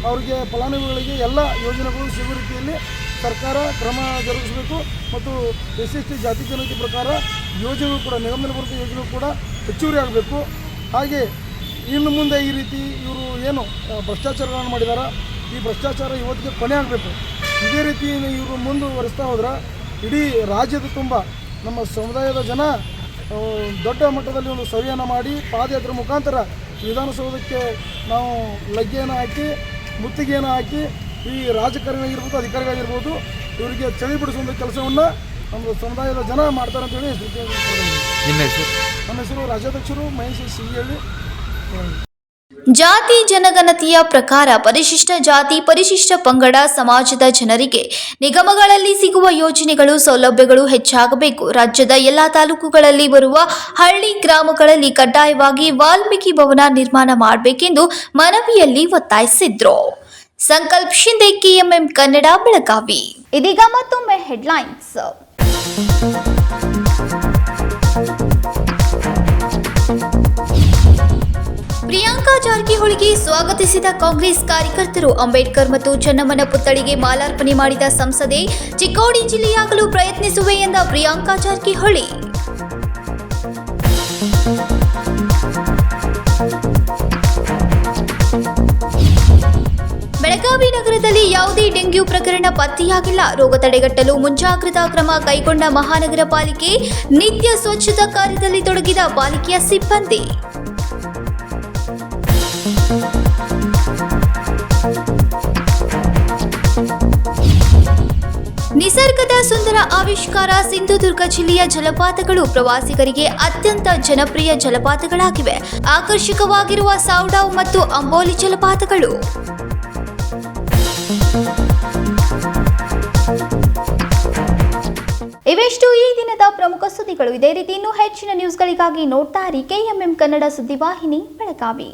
ಅವರಿಗೆ ಫಲಾನುಭವಿಗಳಿಗೆ ಎಲ್ಲ ಯೋಜನೆಗಳು ಸಿಗುವ ರೀತಿಯಲ್ಲಿ ಸರ್ಕಾರ ಕ್ರಮ ಜರುಗಿಸಬೇಕು. ಮತ್ತು SC/ST ಜಾತಿ ಜನಗಣತಿ ಪ್ರಕಾರ ಯೋಜನೆಗಳು ಕೂಡ, ನಿಗಮದಲ್ಲಿ ಬರುವ ಯೋಜನೆಗಳು ಕೂಡ ಹೆಚ್ಚುವರಿ ಆಗಬೇಕು. ಹಾಗೆ ಇನ್ನು ಮುಂದೆ ಈ ರೀತಿ ಇವರು ಏನು ಭ್ರಷ್ಟಾಚಾರಗಳನ್ನು ಮಾಡಿದ್ದಾರೆ ಈ ಭ್ರಷ್ಟಾಚಾರ ಇವತ್ತಿಗೆ ಕೊನೆ ಆಗಬೇಕು. ಇದೇ ರೀತಿ ಇವರು ಮುಂದುವರಿಸ್ತಾ ಹೋದ್ರೆ ಇಡೀ ರಾಜ್ಯದ ತುಂಬ ನಮ್ಮ ಸಮುದಾಯದ ಜನ ದೊಡ್ಡ ಮಟ್ಟದಲ್ಲಿ ಒಂದು ಸಭೆಯನ್ನು ಮಾಡಿ ಪಾದಯಾತ್ರೆ ಮುಖಾಂತರ ವಿಧಾನಸೌಧಕ್ಕೆ ನಾವು ಲಗ್ಗೆಯನ್ನು ಹಾಕಿ ಮುತ್ತಿಗೆಯನ್ನು ಹಾಕಿ ಈ ರಾಜಕಾರಣಿಯಾಗಿರ್ಬೋದು ಅಧಿಕಾರಿಗಳಾಗಿರ್ಬೋದು ಇವರಿಗೆ ಚಳಿ ಬಿಡಿಸುವಂಥ ಕೆಲಸವನ್ನು ನಮ್ಮ ಸಮುದಾಯದ ಜನ ಮಾಡ್ತಾರೆ ಅಂತೇಳಿ ನನ್ನ ಹೆಸರು ರಾಜ್ಯಾಧ್ಯಕ್ಷರು ಮಹೇಶ್ ಸಿಹಿಹಳ್ಳಿ. ಜಾತಿ ಜನಗಣತಿಯ ಪ್ರಕಾರ ಪರಿಶಿಷ್ಟ ಜಾತಿ ಪರಿಶಿಷ್ಟ ಪಂಗಡ ಸಮಾಜದ ಜನರಿಗೆ ನಿಗಮಗಳಲ್ಲಿ ಸಿಗುವ ಯೋಜನೆಗಳು ಸೌಲಭ್ಯಗಳು ಹೆಚ್ಚಾಗಬೇಕು. ರಾಜ್ಯದ ಎಲ್ಲಾ ತಾಲೂಕುಗಳಲ್ಲಿ ಬರುವ ಹಳ್ಳಿ ಗ್ರಾಮಗಳಲ್ಲಿ ಕಡ್ಡಾಯವಾಗಿ ವಾಲ್ಮೀಕಿ ಭವನ ನಿರ್ಮಾಣ ಮಾಡಬೇಕೆಂದು ಮನವಿಯಲ್ಲಿ ಒತ್ತಾಯಿಸಿದ್ರು. ಸಂಕಲ್ಪ ಶಿಂದೆ, KMM ಕನ್ನಡ, ಬೆಳಗಾವಿ. ಇದೀಗ ಮತ್ತೊಮ್ಮೆ ಹೆಡ್ಲೈನ್ಸ್. ಪ್ರಿಯಾಂಕಾ ಜಾರಕಿಹೊಳಿಗೆ ಸ್ವಾಗತಿಸಿದ ಕಾಂಗ್ರೆಸ್ ಕಾರ್ಯಕರ್ತರು. ಅಂಬೇಡ್ಕರ್ ಮತ್ತು ಚೆನ್ನಮ್ಮನ ಪುತ್ಥಳಿಗೆ ಮಾಲಾರ್ಪಣೆ ಮಾಡಿದ ಸಂಸದೆ. ಚಿಕ್ಕೋಡಿ ಜಿಲ್ಲೆಯಾಗಲು ಪ್ರಯತ್ನಿಸುವೆ ಎಂದ ಪ್ರಿಯಾಂಕಾ ಜಾರಕಿಹೊಳಿ. ಬೆಳಗಾವಿ ನಗರದಲ್ಲಿ ಯಾವುದೇ ಡೆಂಗ್ಯೂ ಪ್ರಕರಣ ಪತ್ತೆಯಾಗಿಲ್ಲ. ರೋಗ ತಡೆಗಟ್ಟಲು ಮುಂಜಾಗ್ರತಾ ಕ್ರಮ ಕೈಗೊಂಡ ಮಹಾನಗರ ಪಾಲಿಕೆ. ನಿತ್ಯ ಸ್ವಚ್ಛತಾ ಕಾರ್ಯದಲ್ಲಿ ತೊಡಗಿದ ಪಾಲಿಕೆಯ ಸಿಬ್ಬಂದಿ. ನಿಸರ್ಗದ ಸುಂದರ ಆವಿಷ್ಕಾರ. ಸಿಂಧುದುರ್ಗ ಜಿಲ್ಲೆಯ ಜಲಪಾತಗಳು ಪ್ರವಾಸಿಗರಿಗೆ ಅತ್ಯಂತ ಜನಪ್ರಿಯ ಜಲಪಾತಗಳಾಗಿವೆ. ಆಕರ್ಷಕವಾಗಿರುವ ಸೌಡಾವ್ ಮತ್ತು ಅಂಬೋಲಿ ಜಲಪಾತಗಳು. ಇವೆಷ್ಟು ಈ ದಿನದ ಪ್ರಮುಖ ಸುದ್ದಿಗಳು. ಇದೇ ರೀತಿ ಇನ್ನೂ ಹೆಚ್ಚಿನ ನ್ಯೂಸ್ಗಳಿಗಾಗಿ ನೋಡ್ತಾ ಇರಿ KMM ಕನ್ನಡ ಸುದ್ದಿವಾಹಿನಿ, ಬೆಳಗಾವಿ.